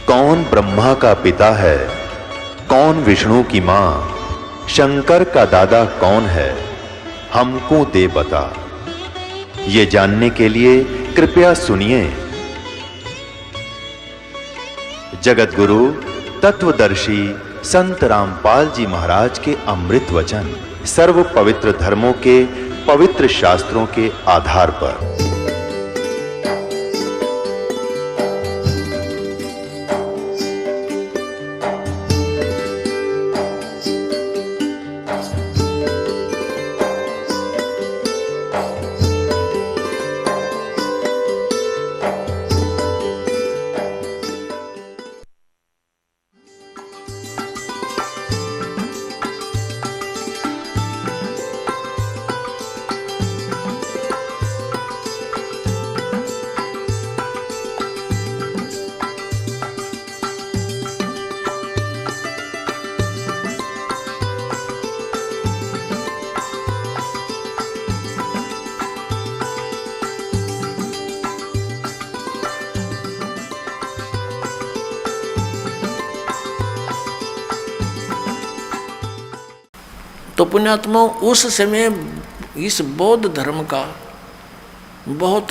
कौन ब्रह्मा का पिता है, कौन विष्णु की मां, शंकर का दादा कौन है, हमको दे बता। ये जानने के लिए कृपया सुनिए। जगत गुरु तत्वदर्शी संत रामपाल जी महाराज के अमृत वचन सर्व पवित्र धर्मों के पवित्र शास्त्रों के आधार पर। तो पुण्यात्मा उस समय इस बौद्ध धर्म का बहुत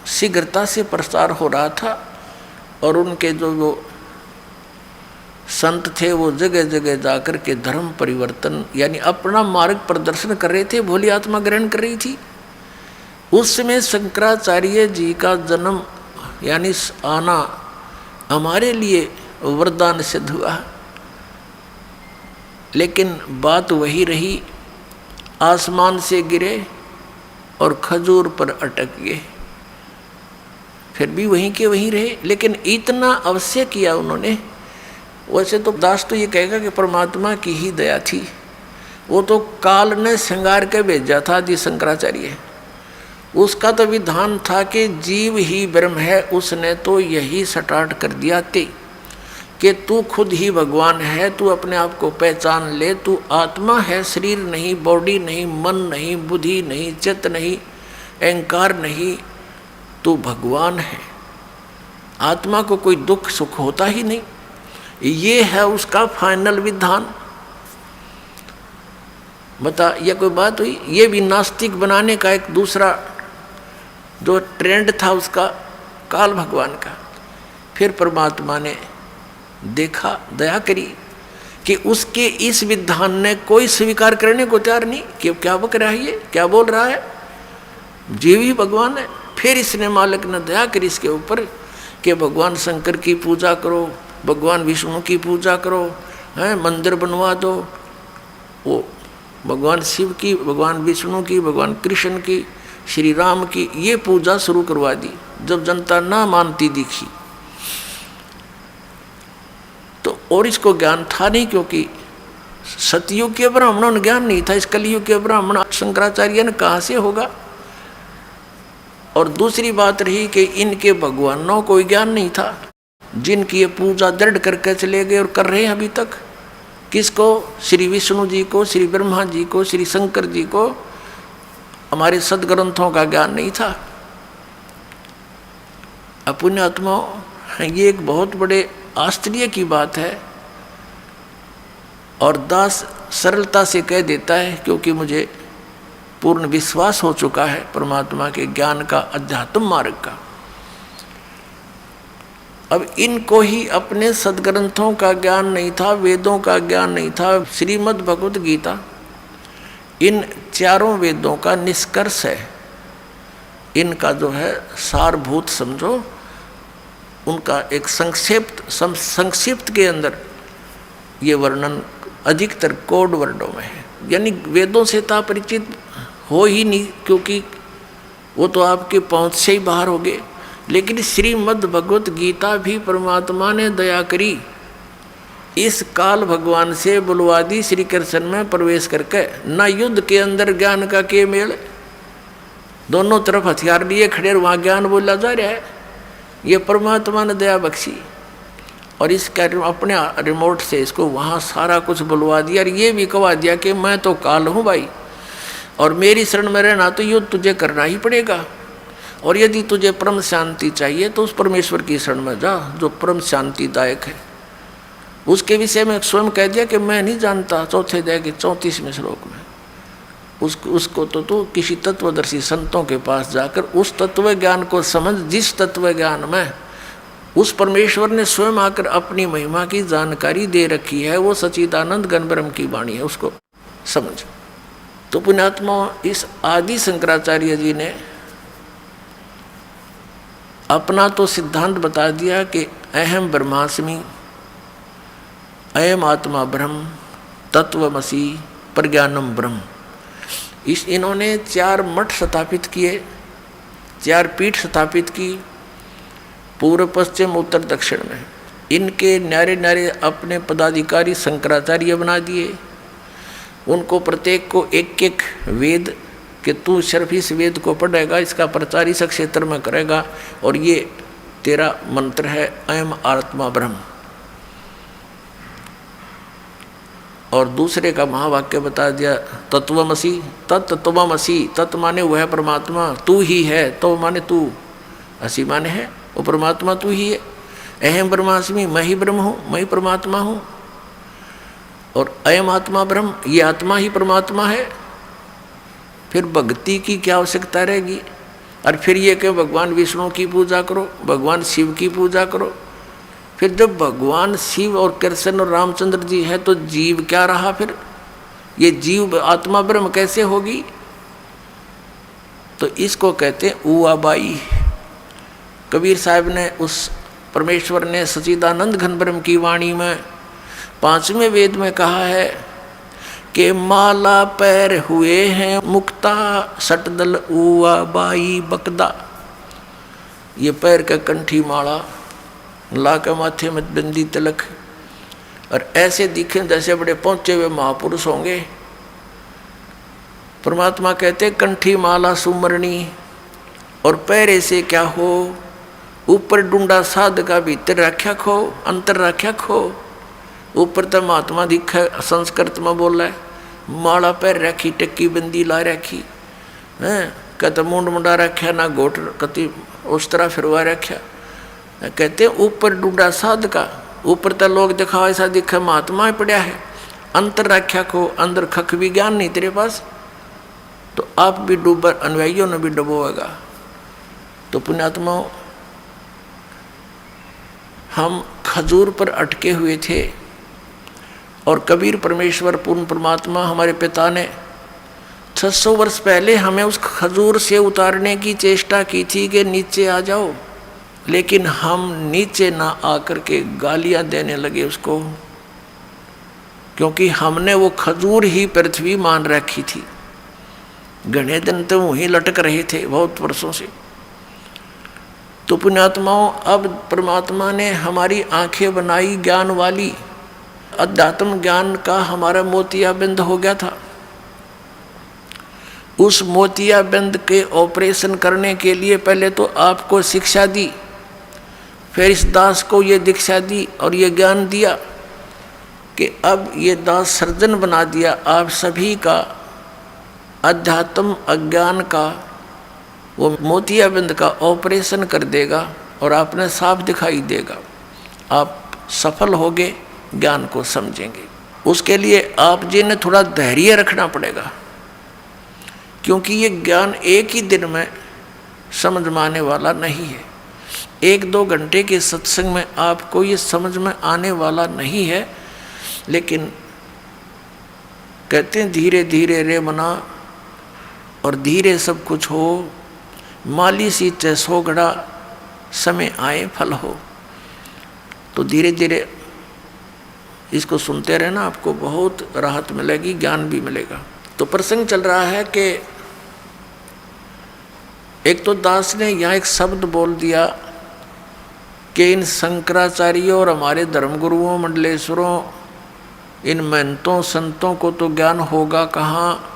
शीघ्रता से प्रसार हो रहा था और उनके जो संत थे वो जगह जगह जाकर के धर्म परिवर्तन यानी अपना मार्ग प्रदर्शन कर रहे थे, भोली आत्मा ग्रहण कर रही थी। उस समय शंकराचार्य जी का जन्म यानी आना हमारे लिए वरदान सिद्ध हुआ। लेकिन बात वही रही, आसमान से गिरे और खजूर पर अटक गए, फिर भी वहीं के वहीं रहे। लेकिन इतना अवश्य किया उन्होंने। वैसे तो दास तो ये कहेगा कि परमात्मा की ही दया थी, वो तो काल ने श्रृंगार के भेजा था जी शंकराचार्य। उसका तो विधान था कि जीव ही ब्रह्म है, उसने तो यही स्टार्ट कर दिया थे कि तू खुद ही भगवान है, तू अपने आप को पहचान ले, तू आत्मा है, शरीर नहीं, बॉडी नहीं, मन नहीं, बुद्धि नहीं, चित्त नहीं, अहंकार नहीं, तू भगवान है। आत्मा को कोई दुख सुख होता ही नहीं, ये है उसका फाइनल विधान। बता, यह कोई बात हुई? ये भी नास्तिक बनाने का एक दूसरा जो ट्रेंड था उसका, काल भगवान का। फिर परमात्मा ने देखा, दया करी कि उसके इस विधान ने कोई स्वीकार करने को तैयार नहीं कि क्या बक रहा है, ये क्या बोल रहा है, जीव ही भगवान है। फिर इसने मालिक ने दया करी इसके ऊपर कि भगवान शंकर की पूजा करो, भगवान विष्णु की पूजा करो, हैं मंदिर बनवा दो, वो भगवान शिव की, भगवान विष्णु की, भगवान कृष्ण की, श्री राम की, ये पूजा शुरू करवा दी। जब जनता ना मानती दिखी तो, और इसको ज्ञान था नहीं, क्योंकि सतयुग के ब्राह्मणों ने ज्ञान नहीं था, इस कलयुग के ब्राह्मण शंकराचार्य ने कहाँ से होगा। और दूसरी बात रही कि इनके भगवानों को ज्ञान नहीं था, जिनकी ये पूजा दृढ़ करके चले गए और कर रहे हैं अभी तक। किसको? श्री विष्णु जी को, श्री ब्रह्मा जी को, श्री शंकर जी को। हमारे सदग्रंथों का ज्ञान नहीं था। अपुण्य आत्माओं, ये एक बहुत बड़े आश्चर्य की बात है। और दास सरलता से कह देता है, क्योंकि मुझे पूर्ण विश्वास हो चुका है परमात्मा के ज्ञान का, अध्यात्म मार्ग का। अब इनको ही अपने सदग्रंथों का ज्ञान नहीं था, वेदों का ज्ञान नहीं था। श्रीमद् भगवत गीता इन चारों वेदों का निष्कर्ष है, इनका जो है सारभूत समझो, उनका एक संक्षिप्त के अंदर ये वर्णन अधिकतर कोड वर्णों में है। यानी वेदों से तो परिचित हो ही नहीं, क्योंकि वो तो आपके पहुँच से ही बाहर हो गए। लेकिन श्रीमद् भगवत गीता भी परमात्मा ने दया करी, इस काल भगवान से बुलवा दी श्री कृष्ण में प्रवेश करके। न युद्ध के अंदर ज्ञान का के मेल, दोनों तरफ हथियार लिए खड़े, वहाँ ज्ञान बोला जा रहा है। ये परमात्मा ने दया बख्शी और इसका अपने रिमोट से इसको वहाँ सारा कुछ बुलवा दिया। और ये भी कहा दिया कि मैं तो काल हूँ भाई, और मेरी शरण में रहना तो युद्ध तुझे करना ही पड़ेगा। और यदि तुझे परम शांति चाहिए तो उस परमेश्वर की शरण में जा जो परम शांतिदायक है। उसके विषय में स्वयं कह दिया कि मैं नहीं जानता, चौथे अध्याय के 34वें श्लोक में। उसको तो तू किसी तत्वदर्शी संतों के पास जाकर उस तत्व ज्ञान को समझ जिस तत्व ज्ञान में उस परमेश्वर ने स्वयं आकर अपनी महिमा की जानकारी दे रखी है, वो सच्चिदानंद घन ब्रह्म की वाणी है, उसको समझ। तो पुण्यात्मा, इस आदि शंकराचार्य जी ने अपना तो सिद्धांत बता दिया कि अहम ब्रह्मास्मि, अयम आत्मा ब्रह्म, तत्वमसि, प्रज्ञानम ब्रह्म। इन्होंने 4 मठ स्थापित किए, 4 पीठ स्थापित की पूर्व पश्चिम उत्तर दक्षिण में। इनके न्यारे न्यारे अपने पदाधिकारी शंकराचार्य बना दिए। उनको प्रत्येक को एक एक वेद कि तू सिर्फ इस वेद को पढ़ेगा, इसका प्रचार इस क्षेत्र में करेगा, और ये तेरा मंत्र है अयम आत्मा ब्रह्म। और दूसरे का महावाक्य बता दिया तत्वमसि, तत्त्वमसि। तत्व माने वह परमात्मा, तू ही है, तो माने तू, असी माने है वो परमात्मा तू ही है। अहम ब्रह्मास्मि, मैं ही ब्रह्म हूँ, मैं ही परमात्मा हूँ। और अयम आत्मा ब्रह्म, ये आत्मा ही परमात्मा है। फिर भक्ति की क्या आवश्यकता रहेगी? और फिर ये कि भगवान विष्णु की पूजा करो, भगवान शिव की पूजा करो। फिर जब भगवान शिव और कृष्ण और रामचंद्र जी है तो जीव क्या रहा? फिर ये जीव आत्मा ब्रह्म कैसे होगी? तो इसको कहते हैं ऊआबाई। कबीर साहब ने उस परमेश्वर ने सच्चिदानंद घन ब्रह्म की वाणी में 5वें वेद में कहा है कि माला पैर हुए हैं मुक्ता, सटदल ऊआबाई बकदा। ये पैर का कंठी माला, ला के माथे में बिंदी तिलक, और ऐसे दिखे जैसे बड़े पहुंचे हुए महापुरुष होंगे। परमात्मा कहते कंठी माला सुमरणी, और पैर ऐसे क्या हो, ऊपर डूंडा साध का भीतर रख्या खो, अंतर रख्या खो। ऊपर तो महात्मा दिखा, संस्कृत में बोला है, माला पैर रखी, टक्की बंदी ला रखी है, कहते मुंड मुंडा रख्या ना गोट कति उस तरह फिरवा रख्या। कहते ऊपर डूडा साध का, ऊपर तो लोग दिखाओ ऐसा दिखा महात्मा ही पड़ा है, अंतर रख्या को, अंदर खख भी ज्ञान नहीं तेरे पास, तो आप भी डूबर, अनुयायियों ने भी डुबोएगा। तो पुण्यात्माओं, हम खजूर पर अटके हुए थे, और कबीर परमेश्वर पूर्ण परमात्मा हमारे पिता ने 600 वर्ष पहले हमें उस खजूर से उतारने की चेष्टा की थी कि नीचे आ जाओ, लेकिन हम नीचे ना आकर के गालियां देने लगे उसको, क्योंकि हमने वो खजूर ही पृथ्वी मान रखी थी। घने दिन तो वहीं लटक रहे थे बहुत वर्षों से। तो पुण्यात्माओं, अब परमात्मा ने हमारी आंखें बनाई ज्ञान वाली, अध्यात्म ज्ञान का हमारा मोतियाबिंद हो गया था। उस मोतियाबिंद के ऑपरेशन करने के लिए पहले तो आपको शिक्षा दी, फिर इस दास को ये दीक्षा दी और ये ज्ञान दिया कि अब ये दास सर्जन बना दिया आप सभी का अध्यात्म अज्ञान का, वो मोतियाबिंद का ऑपरेशन कर देगा और आपने साफ दिखाई देगा। आप सफल होगे, ज्ञान को समझेंगे। उसके लिए आप जी ने थोड़ा धैर्य रखना पड़ेगा, क्योंकि ये ज्ञान एक ही दिन में समझ में आने वाला नहीं है। 1-2 घंटे के सत्संग में आपको ये समझ में आने वाला नहीं है। लेकिन कहते हैं धीरे धीरे रे मना, और धीरे सब कुछ हो, माली सी चैसो घड़ा, समय आए फल हो। तो धीरे धीरे इसको सुनते रहना, आपको बहुत राहत मिलेगी, ज्ञान भी मिलेगा। तो प्रसंग चल रहा है कि एक तो दास ने यहाँ एक शब्द बोल दिया कि इन शंकराचार्यों और हमारे धर्मगुरुओं, मंडलेश्वरों, इन महंतों संतों को तो ज्ञान होगा कहाँ।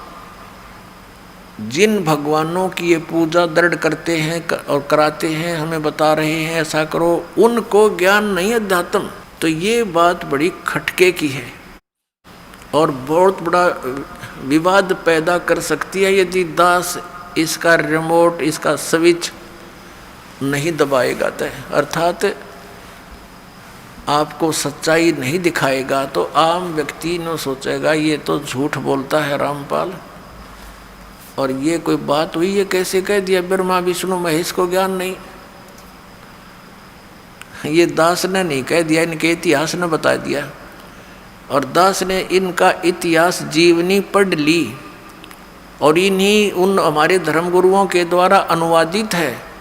जिन भगवानों की ये पूजा दृढ़ करते हैं और कराते हैं, हमें बता रहे हैं ऐसा करो, उनको ज्ञान नहीं अध्यात्म। तो ये बात बड़ी खटके की है और बहुत बड़ा विवाद पैदा कर सकती है यदि दास इसका रिमोट, इसका स्विच नहीं दबाएगा तय, अर्थात आपको सच्चाई नहीं दिखाएगा तो आम व्यक्ति न सोचेगा ये तो झूठ बोलता है रामपाल, और ये कोई बात हुई, ये कैसे कह दिया ब्रह्मा विष्णु महेश को ज्ञान नहीं। ये दास ने नहीं कह दिया, इनके इतिहास ने बता दिया, और दास ने इनका इतिहास जीवनी पढ़ ली और इन्हीं उन हमारे धर्मगुरुओं के द्वारा अनुवादित है।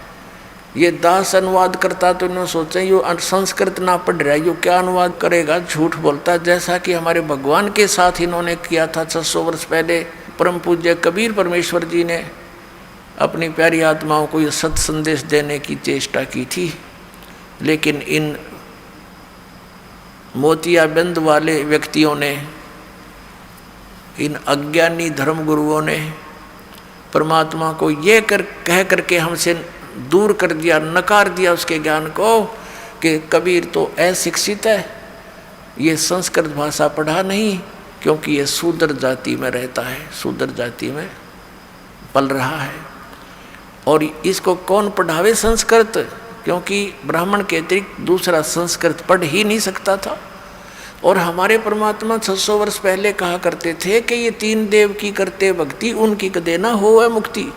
ये दास अनुवाद करता तो इन्होंने सोचा यो संस्कृत ना पढ़ रहा है, यो क्या अनुवाद करेगा, झूठ बोलता, जैसा कि हमारे भगवान के साथ इन्होंने किया था 600 वर्ष पहले। परम पूज्य कबीर परमेश्वर जी ने अपनी प्यारी आत्माओं को ये सत संदेश देने की चेष्टा की थी, लेकिन इन मोतियाबिंद वाले व्यक्तियों ने, इन अज्ञानी धर्मगुरुओं ने परमात्मा को ये कह करके हमसे दूर कर दिया, नकार दिया उसके ज्ञान को, कि कबीर तो अशिक्षित है, ये संस्कृत भाषा पढ़ा नहीं, क्योंकि ये शूद्र जाति में रहता है, शूद्र जाति में पल रहा है, और इसको कौन पढ़ावे संस्कृत, क्योंकि ब्राह्मण के अतिरिक्त दूसरा संस्कृत पढ़ ही नहीं सकता था। और हमारे परमात्मा 600 वर्ष पहले कहा करते थे कि ये 3 देव की करते भक्ति, उनकी कदे ना हो मुक्ति।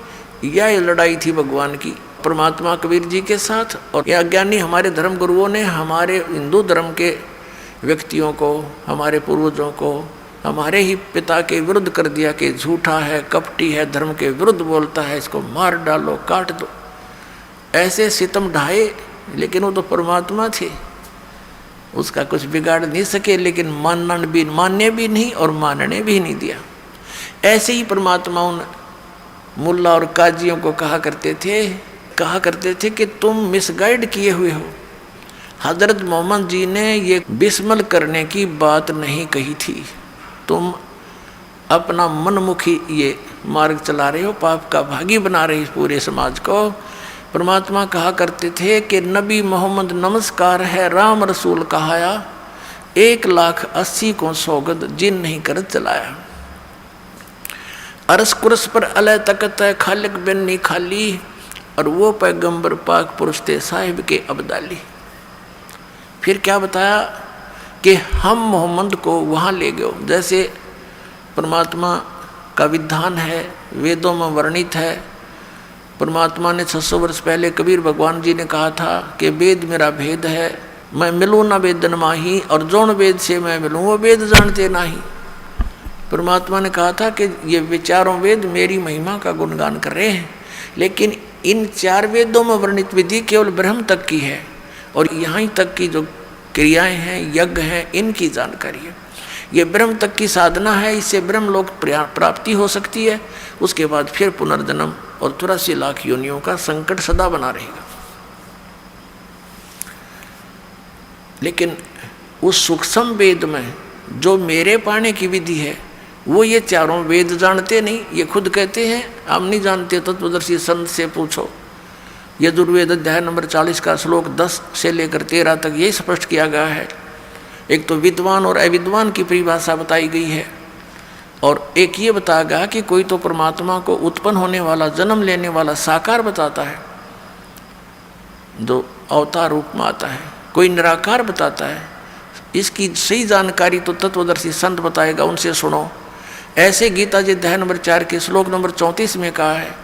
यह लड़ाई थी भगवान की परमात्मा कबीर जी के साथ, और यह अज्ञानी हमारे धर्म गुरुओं ने हमारे हिंदू धर्म के व्यक्तियों को, हमारे पूर्वजों को हमारे ही पिता के विरुद्ध कर दिया कि झूठा है, कपटी है, धर्म के विरुद्ध बोलता है, इसको मार डालो, काट दो, ऐसे सितम ढाए। लेकिन वो तो परमात्मा थे, उसका कुछ बिगाड़ नहीं सके, लेकिन मानने भी नहीं और मानने भी नहीं दिया। ऐसे ही परमात्मा उन मुल्ला और काजियों को कहा करते थे कि तुम मिसगाइड किए हुए हो। हजरत मोहम्मद जी ने ये बिस्मल करने की बात नहीं कही थी, तुम अपना मनमुखी ये मार्ग चला रहे हो, पाप का भागी बना रहे हो पूरे समाज को। परमात्मा कहा करते थे कि नबी मोहम्मद नमस्कार है, राम रसूल कहाया, 1,80,000 को सौगंध जिन नहीं कर चलाया। अरस कुरस पर अलह तकत है, खालिक बिन नहीं खाली, और वो पैगंबर पाक पुरुष थे साहिब के अब्दाली। फिर क्या बताया कि हम मोहम्मद को वहाँ ले गए, जैसे परमात्मा का विधान है, वेदों में वर्णित है। परमात्मा ने 600 वर्ष पहले कबीर भगवान जी ने कहा था कि वेद मेरा भेद है, मैं मिलूँ ना वेदन माही, और जौन वेद से मैं मिलूँ वो वेद जानते नहीं। परमात्मा ने कहा था कि ये विचारों वेद मेरी महिमा का गुणगान कर रहे हैं, लेकिन इन 4 वेदों में वर्णित विधि केवल ब्रह्म तक की है, और यहाँ तक की जो क्रियाएं हैं, यज्ञ हैं, इनकी जानकारी है। ये ब्रह्म तक की साधना है, इससे ब्रह्म लोक प्राप्ति हो सकती है। उसके बाद फिर पुनर्जन्म और 83 लाख योनियों का संकट सदा बना रहेगा। लेकिन उस सूक्ष्म वेद में जो मेरे पाने की विधि है, वो ये 4 वेद जानते नहीं। ये खुद कहते हैं हम नहीं जानते, तत्वदर्शी संत से पूछो। यजुर्वेद अध्याय नंबर 40 का श्लोक 10 से लेकर 13 तक ये स्पष्ट किया गया है। एक तो विद्वान और अविद्वान की परिभाषा बताई गई है, और एक ये बताया गया कि कोई तो परमात्मा को उत्पन्न होने वाला, जन्म लेने वाला साकार बताता है जो अवतार रूप में आता है, कोई निराकार बताता है। इसकी सही जानकारी तो तत्वदर्शी संत बताएगा, उनसे सुनो। ऐसे गीता जी अध्याय नंबर 4 के श्लोक नंबर 34 में कहा है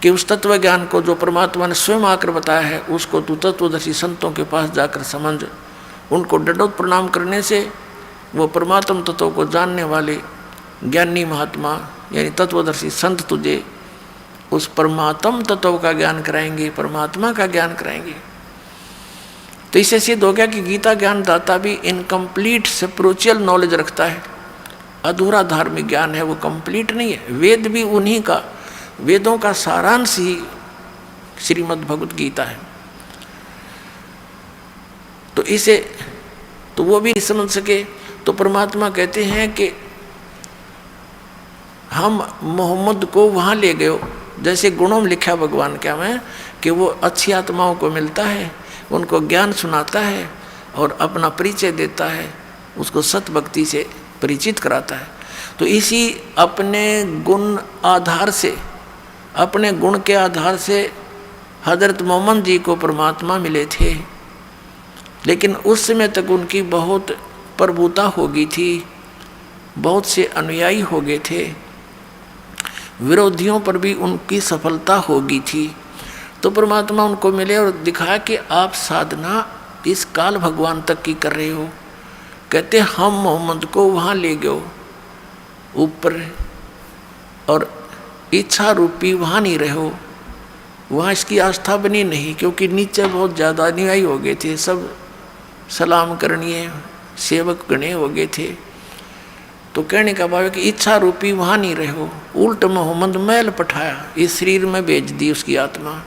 कि उस तत्व ज्ञान को जो परमात्मा ने स्वयं आकर बताया है, उसको तू तत्वदर्शी संतों के पास जाकर समझ। उनको दंडोत प्रणाम करने से वो परमात्म तत्व को जानने वाले ज्ञानी महात्मा यानी तत्वदर्शी संत तुझे उस परमात्म तत्व का ज्ञान कराएंगे, परमात्मा का ज्ञान कराएंगे। तो इससे सिद्ध हो गया कि गीता ज्ञान दाता भी इनकम्प्लीट स्पिरिचुअल नॉलेज रखता है, अधूरा धार्मिक ज्ञान है, वो कंप्लीट नहीं है। वेद भी उन्हीं का, वेदों का सारांश ही श्रीमद् भगवत गीता है। तो इसे तो वो भी समझ सके। तो परमात्मा कहते हैं कि हम मोहम्मद को वहाँ ले गए, जैसे गुणों में लिखा भगवान क्या में कि वो अच्छी आत्माओं को मिलता है, उनको ज्ञान सुनाता है और अपना परिचय देता है, उसको सत भक्ति से परिचित कराता है। तो इसी अपने गुण आधार से, अपने गुण के आधार से हजरत मोहम्मद जी को परमात्मा मिले थे, लेकिन उस समय तक उनकी बहुत प्रभुता हो गई थी, बहुत से अनुयायी हो गए थे, विरोधियों पर भी उनकी सफलता हो गई थी। तो परमात्मा उनको मिले और दिखाया कि आप साधना इस काल भगवान तक की कर रहे हो। कहते हम मोहम्मद को वहाँ ले गए ऊपर, और इच्छा रूपी वहाँ नहीं रहे हो, वहाँ इसकी आस्था बनी नहीं, क्योंकि नीचे बहुत ज़्यादा अनुयायी हो गए थे, सब सलाम करणीय सेवक गणे हो गए थे। तो कहने का भाव है कि इच्छा रूपी वहाँ नहीं रहे हो, उल्ट मोहम्मद मैल पठाया, इस शरीर में भेज दी उसकी आत्मा।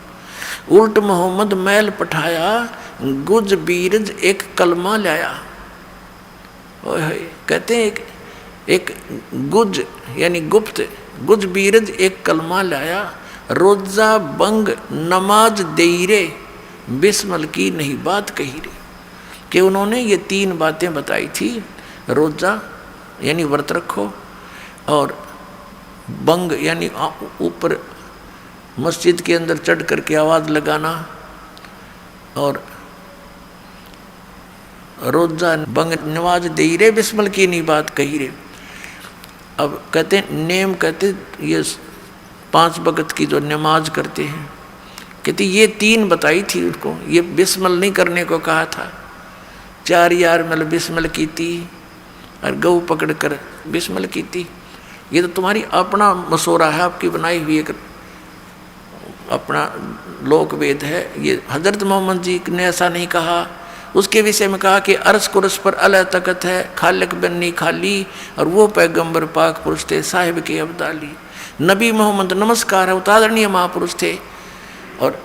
उल्ट मोहम्मद मैल पठाया, गुज बीरज एक कलमा लाया। कहते हैं एक गुज यानी गुप्त, गुज बीरज एक कलमा लाया, रोजा बंग नमाज देरे, बिस्मल की नहीं बात कही रे। कि उन्होंने ये 3 बातें बताई थी, रोजा यानी व्रत रखो, और बंग यानी ऊपर मस्जिद के अंदर चढ़ करके आवाज़ लगाना, और रोजा बंग नमाज दे रे, बिस्मल की नहीं बात कही रे। अब कहते नेम, कहते ये 5 वक्त की जो नमाज करते हैं, कहते ये 3 बताई थी उनको, ये बिस्मल नहीं करने को कहा था। 4 यार मतलब बिस्मल की थी, और गऊ पकड़ कर बिस्मल की थी। ये तो तुम्हारी अपना मशोरा है, आपकी बनाई हुई एक अपना लोक वेद है। ये हजरत मोहम्मद जी ने ऐसा नहीं कहा। उसके विषय में कहा कि अर्श कुर्स पर अल्लाह तकत है, खालिक बन्नी खाली, और वो पैगंबर पाक पुरुष थे, साहिब के अब्दाली। नबी मोहम्मद नमस्कार है, उतारणीय महापुरुष थे। और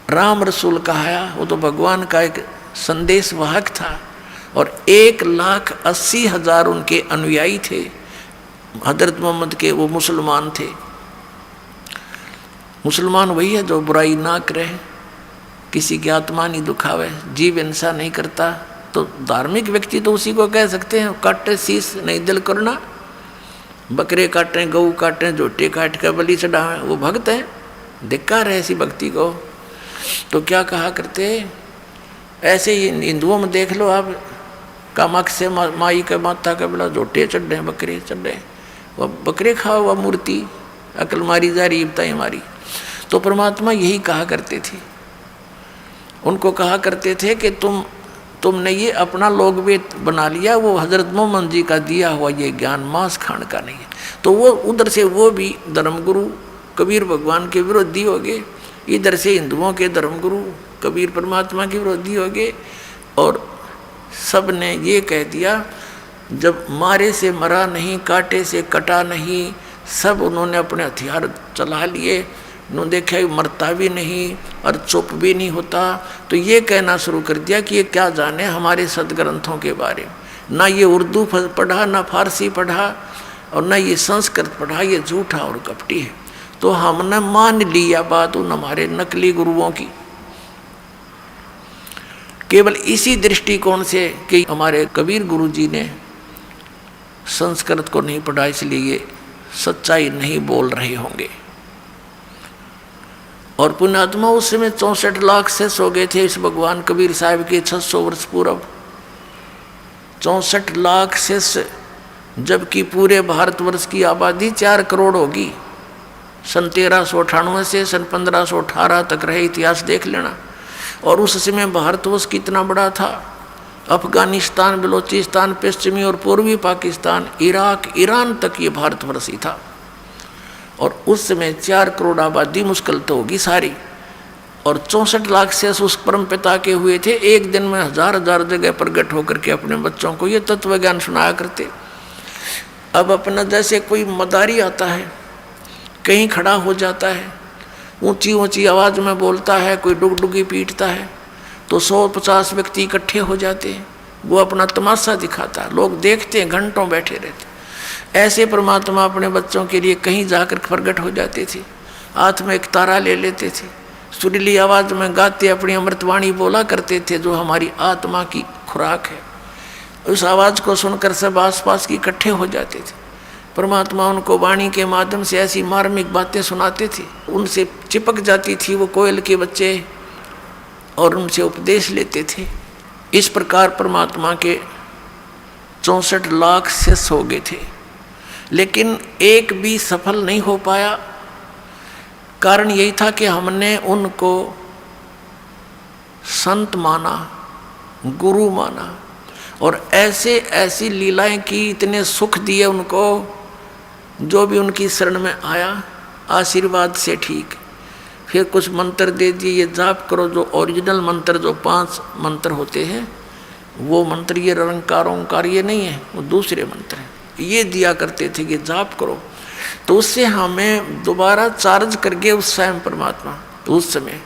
राम रसूल कहा, वो तो भगवान का एक संदेश वाहक था, और 1,80,000 उनके अनुयायी थे हजरत मोहम्मद के। वो मुसलमान थे। मुसलमान वही है जो बुराई ना करे, किसी की आत्मा नहीं दुखावे, जीव हिंसा नहीं करता। तो धार्मिक व्यक्ति तो उसी को कह सकते हैं, काटे शीश नहीं दिल करना, बकरे काटें, गऊ काटें, झोटे काट कर बलि चढ़ावें, वो भक्त हैं। धिक्कार है ऐसी भक्ति को। तो क्या कहा करते, ऐसे ही हिंदुओं में देख लो आप, कामाख्या माई का माता का बड़ा झोटे चढ़ रहे, बकरे चढ़ रहे, वह बकरे खाओ, वह मूर्ति अकल मारी जा रही, बताई हमारी। तो परमात्मा यही कहा करते थे, उनको कहा करते थे कि तुमने ये अपना लोक वेद बना लिया, वो हजरत मोहम्मद जी का दिया हुआ ये ज्ञान मांस खाने का नहीं है। तो वो उधर से वो भी धर्मगुरु कबीर भगवान के विरोधी हो गए, इधर से हिंदुओं के धर्मगुरु कबीर परमात्मा के विरोधी हो गए। और सब ने ये कह दिया, जब मारे से मरा नहीं, काटे से कटा नहीं, सब उन्होंने अपने हथियार चला लिए। उन्होंने देखा मरता भी नहीं और चुप भी नहीं होता। तो ये कहना शुरू कर दिया कि ये क्या जाने हमारे सदग्रंथों के बारे में। ना ये उर्दू पढ़ा, ना फारसी पढ़ा, और ना ये संस्कृत पढ़ा, ये झूठा और कपटी है। तो हमने मान लिया बात उन हमारे नकली गुरुओं की, केवल इसी दृष्टिकोण से कि हमारे कबीर गुरु जी ने संस्कृत को नहीं पढ़ा, इसलिए ये सच्चाई नहीं बोल रहे होंगे। और पुण्यात्मा उस समय 64 लाख से सो गए थे इस भगवान कबीर साहब के 600 वर्ष पूर्व। 64 लाख से, जबकि पूरे भारतवर्ष की आबादी 4 करोड़ होगी। सन 1398 से सन 1518 तक रहे, इतिहास देख लेना। और उस समय भारतवर्ष कितना बड़ा था। अफगानिस्तान, बलोचिस्तान, पश्चिमी और पूर्वी पाकिस्तान, इराक, ईरान तक ये भारतवर्ष ही था। और उस समय 4 करोड़ आबादी मुश्किल तो होगी सारी। और 64 लाख से उस परम पिता के हुए थे। एक दिन में 1000 जगह प्रकट होकर के अपने बच्चों को ये तत्व ज्ञान सुनाया करते। अब अपना जैसे कोई मदारी आता है, कहीं खड़ा हो जाता है, ऊंची ऊंची आवाज़ में बोलता है, कोई डुगडुगी पीटता है, तो 150 व्यक्ति इकट्ठे हो जाते हैं। वो अपना तमाशा दिखाता है, लोग देखते हैं, घंटों बैठे रहते। ऐसे परमात्मा अपने बच्चों के लिए कहीं जाकर प्रकट हो जाते थे। हाथ में एक तारा ले लेते थे, सुरीली आवाज़ में गाते अपनी अमृतवाणी बोला करते थे, जो हमारी आत्मा की खुराक है। उस आवाज़ को सुनकर सब आसपास की इकट्ठे हो जाते थे। परमात्मा उनको वाणी के माध्यम से ऐसी मार्मिक बातें सुनाते थे, उनसे चिपक जाती थी वो कोयल के बच्चे और उनसे उपदेश लेते थे। इस प्रकार परमात्मा के 64 लाख शिष्य हो गए थे, लेकिन एक भी सफल नहीं हो पाया। कारण यही था कि हमने उनको संत माना, गुरु माना और ऐसे ऐसी लीलाएं की, इतने सुख दिए उनको, जो भी उनकी शरण में आया आशीर्वाद से ठीक। फिर कुछ मंत्र दे दिए, ये जाप करो, जो ओरिजिनल मंत्र जो 5 मंत्र होते हैं वो मंत्र, ये निरंकार ओंकार ये नहीं है, वो दूसरे मंत्र हैं, ये दिया करते थे कि जाप करो। तो उससे हमें दोबारा चार्ज करके उस स्वयं परमात्मा उस समय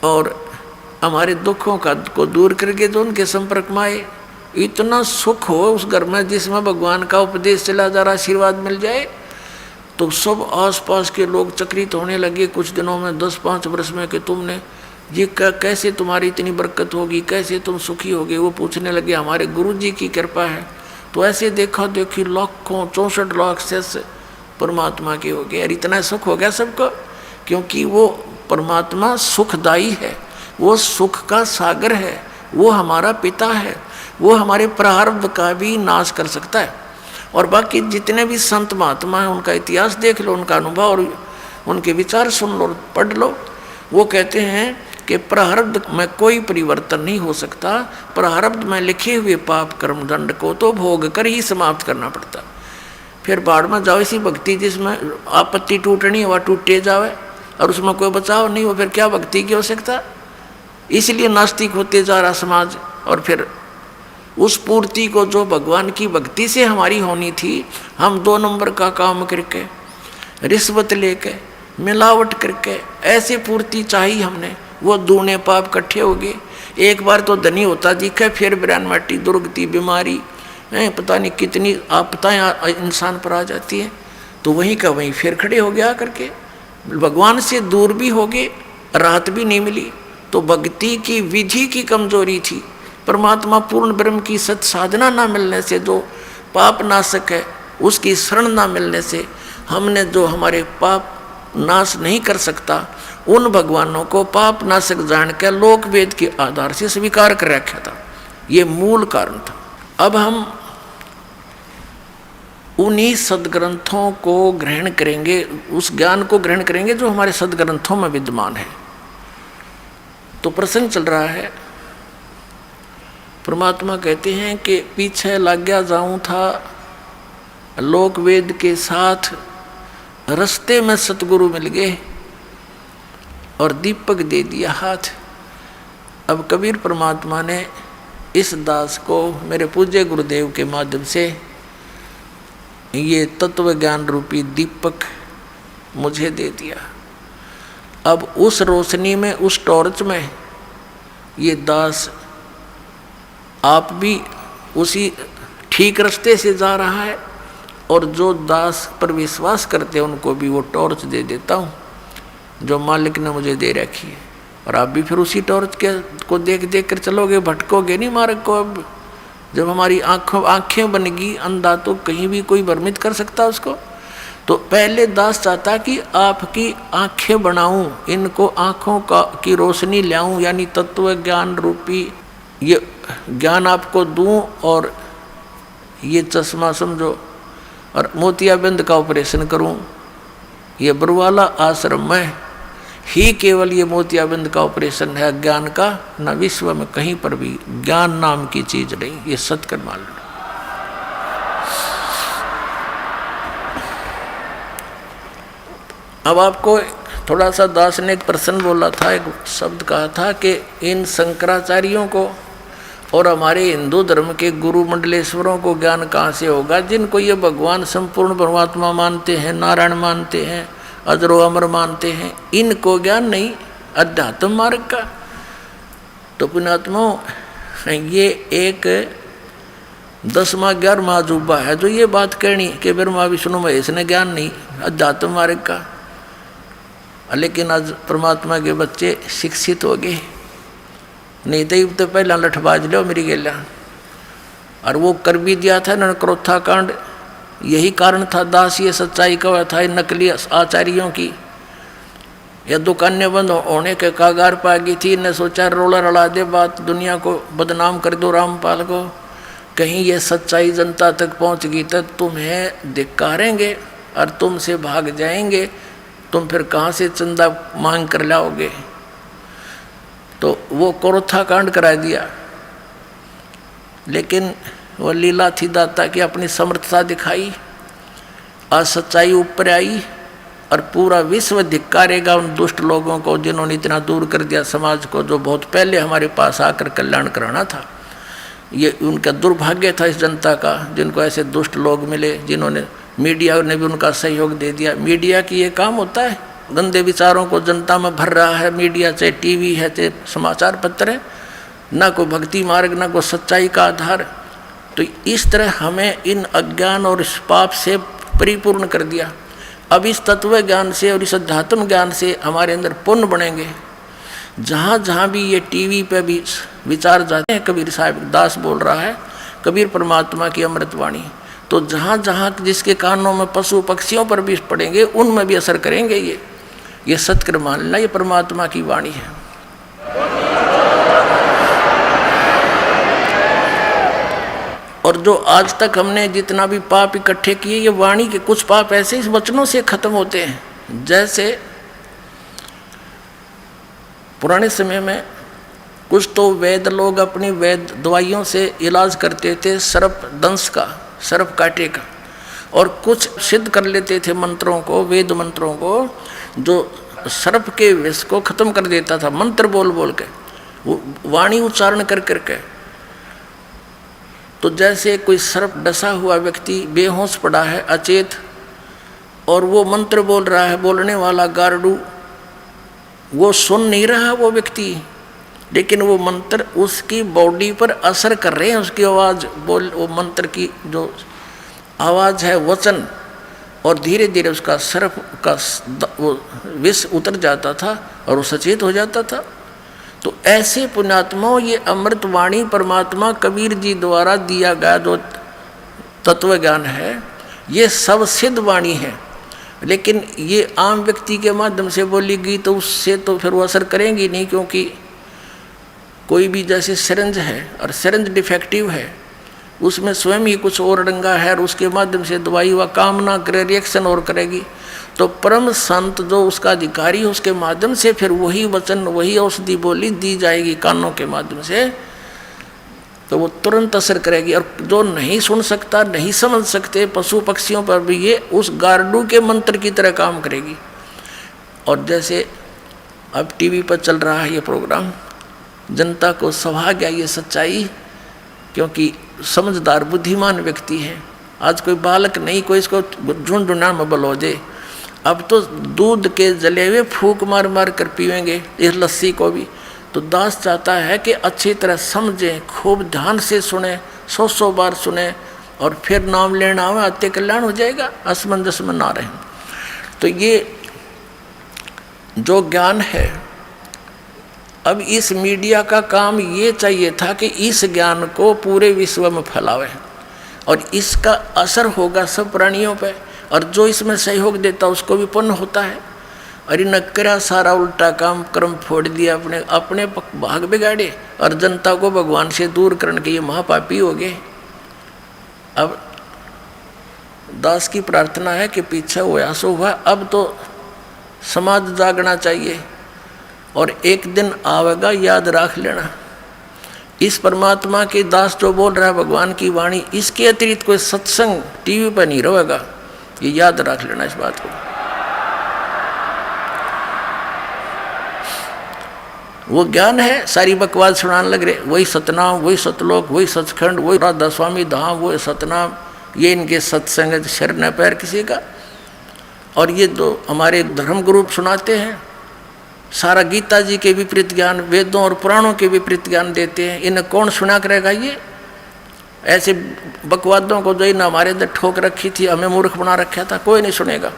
और हमारे दुखों को दूर करके जो उनके संपर्क में आए, इतना सुख हो उस घर में जिसमें भगवान का उपदेश चला जा रहा, आशीर्वाद मिल जाए, तो सब आसपास के लोग चकित होने लगे कुछ दिनों में, 10-5 वर्ष में, कि तुमने ये कैसे तुम्हारी इतनी बरकत होगी, कैसे तुम सुखी होगे। वो पूछने लगे, हमारे गुरु जी की कृपा है। तो ऐसे देखा देखी लाखों 64 लाख शिष्य परमात्मा के हो गए। और इतना सुख हो गया सबको, क्योंकि वो परमात्मा सुखदायी है, वो सुख का सागर है, वो हमारा पिता है, वो हमारे प्रारब्ध का भी नाश कर सकता है। और बाकी जितने भी संत महात्मा हैं उनका इतिहास देख लो, उनका अनुभव और उनके विचार सुन लो, पढ़ लो। वो कहते हैं कि प्रारब्ध में कोई परिवर्तन नहीं हो सकता, प्रारब्ध में लिखे हुए पाप कर्म दंड को तो भोग कर ही समाप्त करना पड़ता। फिर बाढ़ में जाओ ऐसी भक्ति जिसमें आपत्ति टूटनी है वह टूटे जावे और उसमें कोई बचाव नहीं हो, फिर क्या भक्ति की आवश्यकता। इसलिए नास्तिक होते जा रहा समाज। और फिर उस पूर्ति को जो भगवान की भक्ति से हमारी होनी थी, हम 2 नंबर का काम करके, रिश्वत लेके, मिलावट करके ऐसे पूर्ति चाहिए हमने, वो दूने पाप इकट्ठे हो गए। एक बार तो धनी होता दिखे, फिर बिरान माटी, दुर्गति, बीमारी, पता नहीं कितनी आपदाएं इंसान पर आ जाती है। तो वहीं का वहीं फिर खड़े हो गया करके, भगवान से दूर भी हो गए, राहत भी नहीं मिली। तो भक्ति की विधि की कमजोरी थी। परमात्मा पूर्ण ब्रह्म की सत साधना ना मिलने से, जो पाप नाशक है उसकी शरण ना मिलने से, हमने जो हमारे पाप नाश नहीं कर सकता, उन भगवानों को पाप नाशक जान के लोक वेद के आधार से स्वीकार कर रखा था। ये मूल कारण था। अब हम उन्हीं सदग्रंथों को ग्रहण करेंगे, उस ज्ञान को ग्रहण करेंगे जो हमारे सदग्रंथों में विद्यमान है। तो प्रसंग चल रहा है, परमात्मा कहते हैं कि पीछे लग गया जाऊं था लोक वेद के साथ, रास्ते में सतगुरु मिल गए और दीपक दे दिया हाथ। अब कबीर परमात्मा ने इस दास को मेरे पूज्य गुरुदेव के माध्यम से ये तत्व ज्ञान रूपी दीपक मुझे दे दिया। अब उस रोशनी में, उस टॉर्च में ये दास आप भी उसी ठीक रास्ते से जा रहा है, और जो दास पर विश्वास करते हैं उनको भी वो टॉर्च दे देता हूँ जो मालिक ने मुझे दे रखी है। और आप भी फिर उसी टॉर्च को देख देख कर चलोगे, भटकोगे नहीं मार्ग को। अब जब हमारी आँखें बनेगी, अंधा तो कहीं भी कोई भ्रमित कर सकता उसको। तो पहले दास चाहता कि आपकी आँखें बनाऊं, इनको आँखों की रोशनी लाऊं, यानी तत्व ज्ञान रूपी ये ज्ञान आपको दूं और ये चश्मा समझो, और मोतियाबिंद का ऑपरेशन करूं। ये बरुवाला आश्रम में ही केवल ये मोतियाबिंद का ऑपरेशन है ज्ञान का, न विश्व में कहीं पर भी ज्ञान नाम की चीज नहीं। ये सत्कर मान लो। अब आपको थोड़ा सा दास ने एक प्रश्न बोला था, एक शब्द कहा था कि इन शंकराचार्यों को और हमारे हिंदू धर्म के गुरु मंडलेश्वरों को ज्ञान कहाँ से होगा, जिनको ये भगवान संपूर्ण परमात्मा मानते हैं, नारायण मानते हैं, अजरो अमर मानते हैं, इनको ज्ञान नहीं अध्यात्म मार्ग का। तो पुण्यात्माओं, ये एक 10वां 11वां अजूबा है जो ये बात कहनी कि ब्रह्मा विष्णु महेश ने ज्ञान नहीं अध्यात्म मार्ग का। लेकिन आज परमात्मा के बच्चे शिक्षित हो गए, नहीं तो पहला लठबाज लो मेरी गेला। और वो कर भी दिया था इन्होंने क्रोथा कांड, यही कारण था दास ये सच्चाई का था इन नकली आचार्यों की। या दुकानें बंद होने के कागार पा गई थी, इन्हें सोचा रोला रड़ा दे बात, दुनिया को बदनाम कर दो रामपाल को। कहीं ये सच्चाई जनता तक पहुंच गई तो तुम्हें धिक्कारेंगे और तुमसे भाग जाएंगे, तुम फिर कहाँ से चंदा मांग कर लाओगे। तो वो क्रोथा कांड करा दिया। लेकिन वो लीला थी दाता की, अपनी समर्थता दिखाई, आज सच्चाई ऊपर आई और पूरा विश्व धिक्कारेगा उन दुष्ट लोगों को जिन्होंने इतना दूर कर दिया समाज को, जो बहुत पहले हमारे पास आकर कल्याण कराना था। ये उनका दुर्भाग्य था इस जनता का, जिनको ऐसे दुष्ट लोग मिले, जिन्होंने मीडिया ने भी उनका सहयोग दे दिया। मीडिया की ये काम होता है, गंदे विचारों को जनता में भर रहा है मीडिया, चाहे टीवी है चाहे समाचार पत्र है, ना कोई भक्ति मार्ग ना कोई सच्चाई का आधार। तो इस तरह हमें इन अज्ञान और इस पाप से परिपूर्ण कर दिया। अब इस तत्व ज्ञान से और इस अध्यात्म ज्ञान से हमारे अंदर पुण्य बनेंगे। जहाँ जहाँ भी ये टीवी पे भी विचार जाते हैं, कबीर साहब दास बोल रहा है कबीर परमात्मा की अमृतवाणी, तो जहाँ जहाँ जिसके कानों में पशु पक्षियों पर भी पड़ेंगे उनमें भी असर करेंगे। ये सत्य मान लेना, ये परमात्मा की वाणी है। और जो आज तक हमने जितना भी पाप इकट्ठे किए, ये वाणी के कुछ पाप ऐसे इस वचनों से खत्म होते हैं। जैसे पुराने समय में कुछ तो वैद्य लोग अपनी वैद्य दवाइयों से इलाज करते थे, सर्प दंश का, सर्प कांटे का, और कुछ सिद्ध कर लेते थे मंत्रों को, वेद मंत्रों को, जो सर्प के विष को खत्म कर देता था, मंत्र बोल बोल के, वाणी उच्चारण कर करके। तो जैसे कोई सर्प डसा हुआ व्यक्ति बेहोश पड़ा है, अचेत, और वो मंत्र बोल रहा है, बोलने वाला गारडू वो सुन नहीं रहा वो व्यक्ति, लेकिन वो मंत्र उसकी बॉडी पर असर कर रहे हैं, उसकी आवाज़ बोल, वो मंत्र की जो आवाज़ है, वचन, और धीरे धीरे उसका सर्प का वो विष उतर जाता था और वो सचेत हो जाता था। तो ऐसे पुण्यात्माओं, ये अमृत वाणी परमात्मा कबीर जी द्वारा दिया गया जो तत्व ज्ञान है, ये सब सिद्ध वाणी है। लेकिन ये आम व्यक्ति के माध्यम से बोली गई तो उससे तो फिर वो असर करेंगी नहीं, क्योंकि कोई भी जैसे सिरंज है और सिरंज डिफेक्टिव है, उसमें स्वयं ही कुछ और डंगा है और उसके माध्यम से दवाई व काम ना करे, रिएक्शन और करेगी। तो परम संत जो उसका अधिकारी, उसके माध्यम से फिर वही वचन, वही औषधि बोली दी जाएगी कानों के माध्यम से, तो वो तुरंत असर करेगी। और जो नहीं सुन सकता, नहीं समझ सकते, पशु पक्षियों पर भी ये उस गारडू के मंत्र की तरह काम करेगी। और जैसे अब टीवी पर चल रहा है ये प्रोग्राम, जनता को सभा गया ये सच्चाई, क्योंकि समझदार बुद्धिमान व्यक्ति है। आज कोई बालक नहीं कोई इसको ढूंढना में बल हो जाए। अब तो दूध के जले हुए फूंक मार मार कर पीवेंगे इस लस्सी को भी। तो दास चाहता है कि अच्छी तरह समझें, खूब ध्यान से सुने, 100 बार सुने, और फिर नाम लेना हो, आते कल्याण हो जाएगा, असमंजस में ना रहें। तो ये जो ज्ञान है, अब इस मीडिया का काम ये चाहिए था कि इस ज्ञान को पूरे विश्व में फैलावे, और इसका असर होगा सब प्राणियों पे, और जो इसमें सहयोग देता उसको भी पुण्य होता है। अरे नकरा सारा उल्टा काम कर्म फोड़ दिया, अपने अपने भाग बिगाड़े और जनता को भगवान से दूर करने के ये महापापी हो गए। अब दास की प्रार्थना है कि पीछे हुआ सो हुआ, अब तो समाज जागना चाहिए, और एक दिन आवेगा, याद रख लेना। इस परमात्मा के दास जो बोल रहा है भगवान की वाणी, इसके अतिरिक्त कोई सत्संग टीवी पर नहीं रहेगा, ये याद रख लेना इस बात को। वो ज्ञान है, सारी बकवास सुनाने लग रहे, वही सतनाम, वही सतलोक, वही सचखंड, वही राधा स्वामी धाम, वही सतनाम, ये इनके सत्संग सिर न पैर किसी का। और ये जो हमारे धर्म गुरु सुनाते हैं, सारा गीता जी के विपरीत ज्ञान, वेदों और पुराणों के विपरीत ज्ञान देते हैं, इन्हें कौन सुना करेगा? ये ऐसे बकवादों को जो इन हमारे अंदर ठोक रखी थी, हमें मूर्ख बना रखा था, कोई नहीं सुनेगा।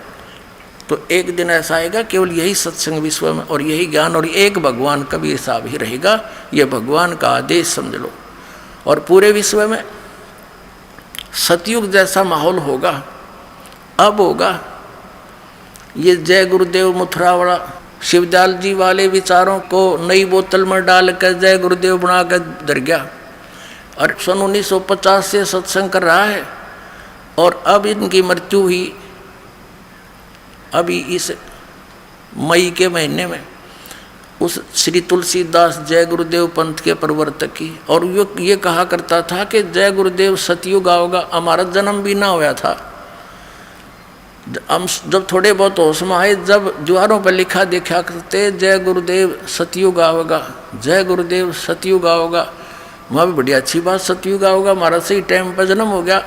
तो एक दिन ऐसा आएगा केवल यही सत्संग विश्व में और यही ज्ञान और एक भगवान कबीर साहब ही रहेगा। ये भगवान का आदेश समझ लो। और पूरे विश्व में सतयुग जैसा माहौल होगा, अब होगा। ये जय गुरुदेव मथुरावाला शिवदयाल जी वाले विचारों को नई बोतल में डालकर जय गुरुदेव बना कर धर गया, और सन 1950 से सत्संग कर रहा है, और अब इनकी मृत्यु हुई अभी इस मई के महीने में, उस श्री तुलसीदास जय गुरुदेव पंथ के प्रवर्तक की। और ये कहा करता था कि जय गुरुदेव सतयुग आओगा, हमारा जन्म भी ना हुआ था। हम जब थोड़े बहुत होश में आए, जब दीवारों पर लिखा देखा करते जय गुरुदेव सतयुग आओगा, जय गुरुदेव सतयुग आओगा। वहाँ भी बढ़िया अच्छी बात, सतयुग आओगा, हमारा सही टाइम पर जन्म हो गया।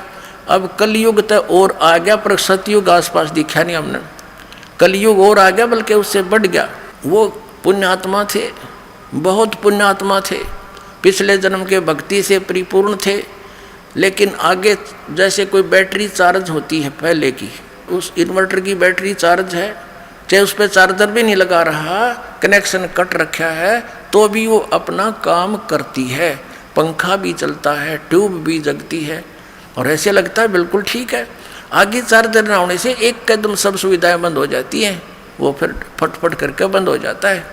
अब कलयुग तक और आ गया, पर सतयुग आसपास दिखा नहीं हमने। कलयुग और आ गया, बल्कि उससे बढ़ गया। वो पुण्यात्मा थे, बहुत पुण्यात्मा थे, पिछले जन्म के भक्ति से परिपूर्ण थे, लेकिन आगे जैसे कोई बैटरी चार्ज होती है पहले की, उस इन्वर्टर की बैटरी चार्ज है, चाहे उस पर चार्जर भी नहीं लगा रहा, कनेक्शन कट रखा है, तो भी वो अपना काम करती है, पंखा भी चलता है, ट्यूब भी जगती है, और ऐसे लगता है बिल्कुल ठीक है। आगे चार्जर न होने से एक कदम सब सुविधाएं बंद हो जाती हैं, वो फिर फटफट करके बंद हो जाता है।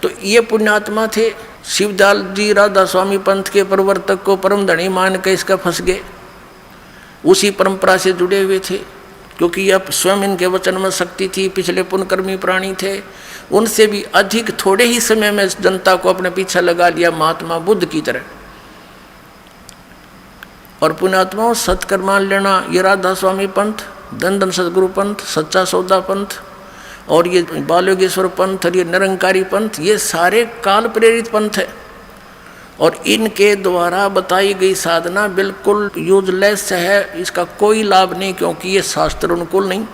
तो ये पुण्यात्मा थे। शिवदयाल जी राधा स्वामी पंथ के प्रवर्तक को परम धनी मान के इसका फंस गए, उसी परंपरा से जुड़े हुए थे, क्योंकि अब स्वयं इनके वचन में शक्ति थी, पिछले पुण्यकर्मी प्राणी थे, उनसे भी अधिक थोड़े ही समय में जनता को अपने पीछे लगा लिया, महात्मा बुद्ध की तरह। और पुण्यात्माओं सत्कर्म मान लेना, ये राधा स्वामी पंथ, धन धन सदगुरु पंथ, सच्चा सौदा पंथ, और ये बालयोगेश्वर पंथ, और ये निरंकारी पंथ, ये सारे काल प्रेरित पंथ है, और इनके द्वारा बताई गई साधना बिल्कुल यूजलेस है, इसका कोई लाभ नहीं, क्योंकि ये शास्त्र अनुकूल नहीं।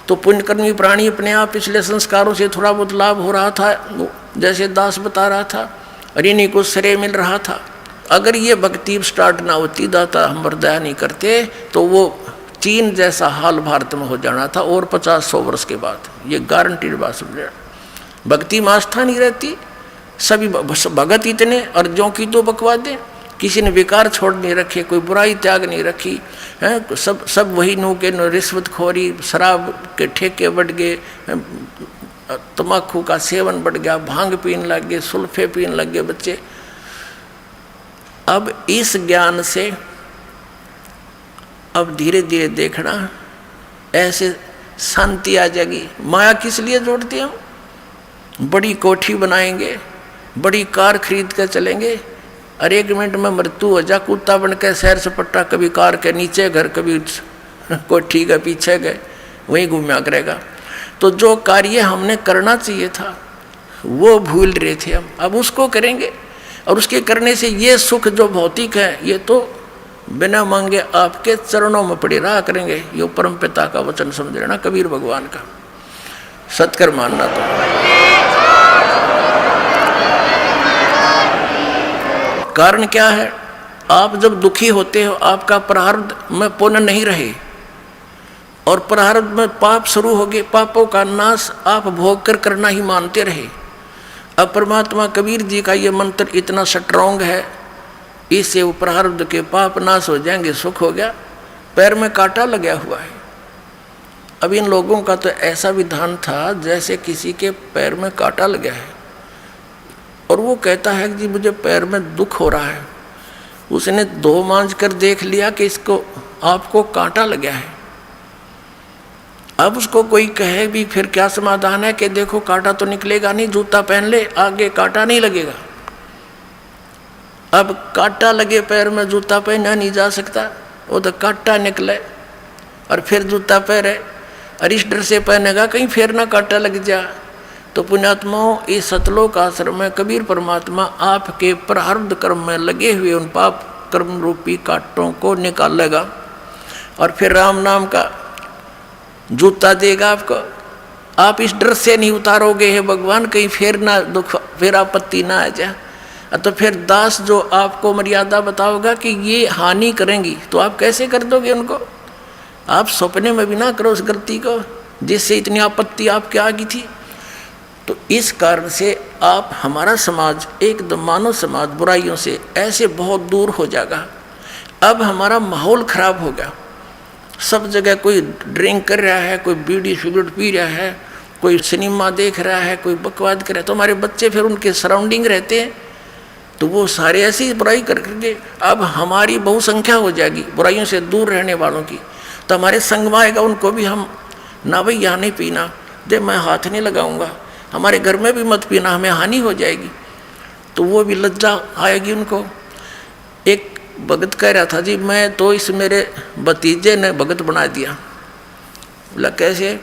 तो पुण्यकर्मी प्राणी अपने आप पिछले संस्कारों से थोड़ा बहुत लाभ हो रहा था, जैसे दास बता रहा था, और इन्हीं को श्रेय मिल रहा था। अगर ये भक्ति स्टार्ट ना होती, दाता हम पर दया नहीं करते, तो वो चीन जैसा हाल भारत में हो जाना था, और 50-100 वर्ष के बाद, ये गारंटीड बात समझे। भक्ति में आस्था नहीं रहती, सभी भगत इतने, और जो की तो बकवादे, किसी ने विकार छोड़ नहीं रखे, कोई बुराई त्याग नहीं रखी है, सब वही नो के नो, रिश्वतखोरी, शराब के ठेके बढ़ गए, तम्बाकू का सेवन बढ़ गया, भांग पीने लग गए, सुल्फे पीने लग गए बच्चे। अब इस ज्ञान से अब धीरे धीरे देखना, ऐसे शांति आ जाएगी। माया किस लिए जोड़ती हम? बड़ी कोठी बनाएंगे, बड़ी कार खरीद कर चलेंगे, और 1 मिनट में मृत्यु हो जा, कुत्ता बन के सैर सपट्टा, कभी कार के नीचे घर, कभी कोठी के पीछे गए, वहीं घूमया करेगा। तो जो कार्य हमने करना चाहिए था वो भूल रहे थे हम, अब उसको करेंगे, और उसके करने से ये सुख जो भौतिक है, ये तो बिना मांगे आपके चरणों में पड़ी रहा करेंगे। ये परम पिता का वचन समझ लेना, कबीर भगवान का। सत्कर्म मानना। तो कारण क्या है? आप जब दुखी होते हो, आपका प्रारब्ध में पुण्य नहीं रहे, और प्रारब्ध में पाप शुरू हो गए, पापों का नाश आप भोग कर करना ही मानते रहे। अब परमात्मा कबीर जी का ये मंत्र इतना स्ट्रॉन्ग है, इससे वो प्रारब्ध के पाप नाश हो जाएंगे, सुख हो गया। पैर में कांटा लगा हुआ है। अब इन लोगों का तो ऐसा विधान था जैसे किसी के पैर में कांटा लगा है, और वो कहता है कि जी मुझे पैर में दुख हो रहा है। उसने धो मांझ कर देख लिया कि इसको आपको कांटा लगा है। अब उसको कोई कहे भी फिर क्या समाधान है कि देखो कांटा तो निकलेगा नहीं, जूता पहन ले, आगे कांटा नहीं लगेगा। अब कांटा लगे पैर में जूता पहना नहीं जा सकता, वो तो कांटा निकले और फिर जूता पहने, और इस डर से पहनेगा कहीं फिर ना कांटा लग जा। तो पुण्यात्माओं, इस सतलोक आश्रम में कबीर परमात्मा आपके प्रारब्ध कर्म में लगे हुए उन पाप कर्म रूपी कांटों को निकालेगा, और फिर राम नाम का जूता देगा आपको। आप इस डर से नहीं उतारोगे हे भगवान कहीं फिर ना दुख, फिर आपत्ति ना आ जाए। तो फिर दास जो आपको मर्यादा बताओगा कि ये हानि करेंगी, तो आप कैसे कर दोगे उनको? आप सपने में भी ना करो उस गलती को जिससे इतनी आपत्ति आपके आ गई थी। तो इस कारण से आप, हमारा समाज एकदम मानव समाज बुराइयों से ऐसे बहुत दूर हो जाएगा। अब हमारा माहौल खराब हो गया, सब जगह कोई ड्रिंक कर रहा है, कोई बीड़ी सिगरेट पी रहा है, कोई सिनेमा देख रहा है, कोई बकवाद कर रहा है। तो हमारे बच्चे फिर उनके सराउंडिंग रहते हैं, तो वो सारे ऐसी बुराई करके अब हमारी बहुसंख्या हो जाएगी बुराइयों से दूर रहने वालों की। तो हमारे संग में आएगा, उनको भी हम ना भाई यहाँ नहीं पीना, दे मैं हाथ नहीं लगाऊंगा, हमारे घर में भी मत पीना, हमें हानि हो जाएगी। तो वो भी लज्जा आएगी उनको। एक भगत कह रहा था, जी मैं तो इस मेरे भतीजे ने भगत बना दिया। बोला कैसे?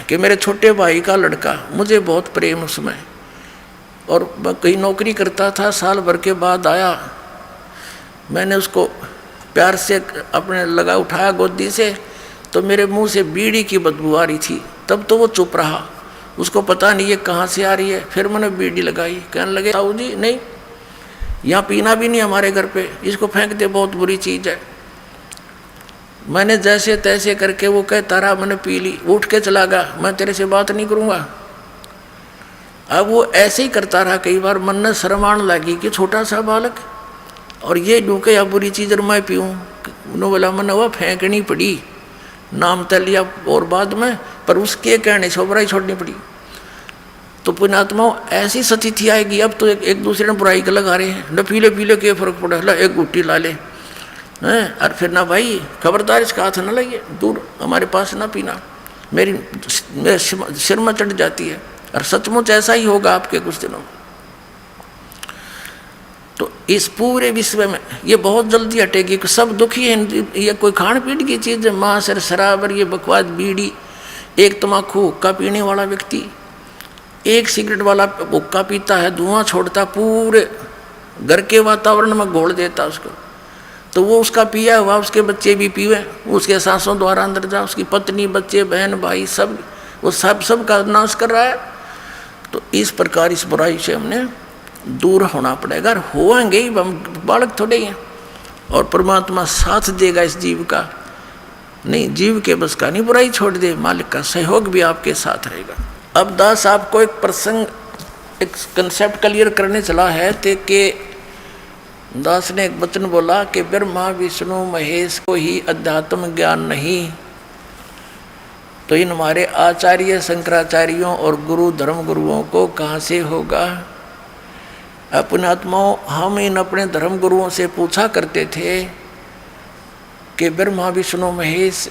कि मेरे छोटे भाई का लड़का, मुझे बहुत प्रेम उसमें, और मैं कहीं नौकरी करता था, साल भर के बाद आया, मैंने उसको प्यार से अपने लगा उठाया गोदी से, तो मेरे मुंह से बीड़ी की बदबू आ रही थी। तब तो वो चुप रहा, उसको पता नहीं ये कहाँ से आ रही है। फिर मैंने बीड़ी लगाई, कहने लगे ताऊ जी नहीं, यहाँ पीना भी नहीं हमारे घर पे, इसको फेंक दे, बहुत बुरी चीज़ है। मैंने जैसे तैसे करके वो कहता रहा, मैंने पी ली, उठ के चला गया, मैं तेरे से बात नहीं करूँगा। अब वो ऐसे ही करता रहा, कई बार मन में शर्म आने लगी कि छोटा सा बालक और ये ढूंढे या बुरी चीज़ और मैं पीऊँ। उन्होंने बोला मैंने वह फेंकनी पड़ी, नाम तय लिया और बाद में, पर उसके कहने से बुराई छोड़नी पड़ी। तो पुण्यात्माओं ऐसी स्थिति आएगी, अब तो एक दूसरे ने बुराई का लगा रहे हैं, न पीले पीले के फर्क पड़ा, ला एक गुट्टी ला ले हैं, और फिर ना भाई खबरदार इसका हाथ न लगे, दूर हमारे पास ना पीना, मेरे सिर में चढ़ जाती है। और सचमुच ऐसा ही होगा आपके कुछ दिनों में। तो इस पूरे विश्व में ये बहुत जल्दी हटेगी कि सब दुखी हैं। ये कोई खान पीन की चीज़ है, मांस और शराब और ये बकवास, बीड़ी, एक तम्बाकू हुक्का पीने वाला व्यक्ति, एक सिगरेट वाला हुक्का पीता है, धुआं छोड़ता, पूरे घर के वातावरण में घोल देता उसको। तो वो उसका पिया हुआ उसके बच्चे भी पीवे, उसके सांसों द्वारा अंदर जा, उसकी पत्नी, बच्चे, बहन, भाई, सब वो सब का नाश कर रहा है। तो इस प्रकार इस बुराई से हमने दूर होना पड़ेगा। और होंगे ही, हम बालक थोड़े हैं, और परमात्मा साथ देगा इस जीव का। नहीं, जीव के बस का नहीं, बुराई छोड़ दे, मालिक का सहयोग भी आपके साथ रहेगा। अब दास आपको एक प्रसंग, एक कंसेप्ट क्लियर करने चला है कि दास ने एक वचन बोला कि ब्रह्मा विष्णु महेश को ही अध्यात्म ज्ञान नहीं, तो इन हमारे आचार्य शंकराचार्यों और गुरु धर्म गुरुओं को कहाँ से होगा। अपने आत्माओं, हम इन अपने धर्म गुरुओं से पूछा करते थे कि ब्रह्मा विष्णु महेश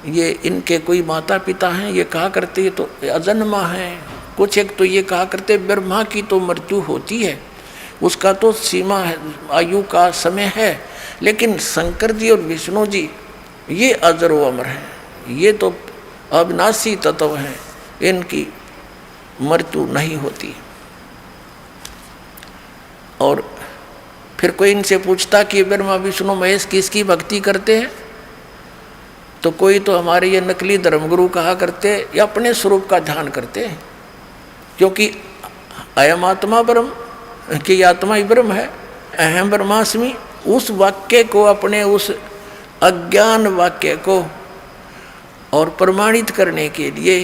ये इनके कोई माता पिता हैं, ये कहा करते ये तो अजन्मा है। कुछ एक तो ये कहा करते ब्रह्मा की तो मृत्यु होती है, उसका तो सीमा है, आयु का समय है, लेकिन शंकर जी और विष्णु जी ये अजर व अमर हैं, ये तो अविनाशी तत्व हैं, इनकी मृत्यु नहीं होती। और फिर कोई इनसे पूछता कि ब्रह्मा विष्णु महेश किसकी भक्ति करते हैं, तो कोई तो हमारे ये नकली धर्मगुरु कहा करते या अपने स्वरूप का ध्यान करते हैं, क्योंकि अयम आत्मा ब्रह्म की आत्मा ही ब्रह्म है, अहम ब्रह्मास्मि, उस वाक्य को, अपने उस अज्ञान वाक्य को और प्रमाणित करने के लिए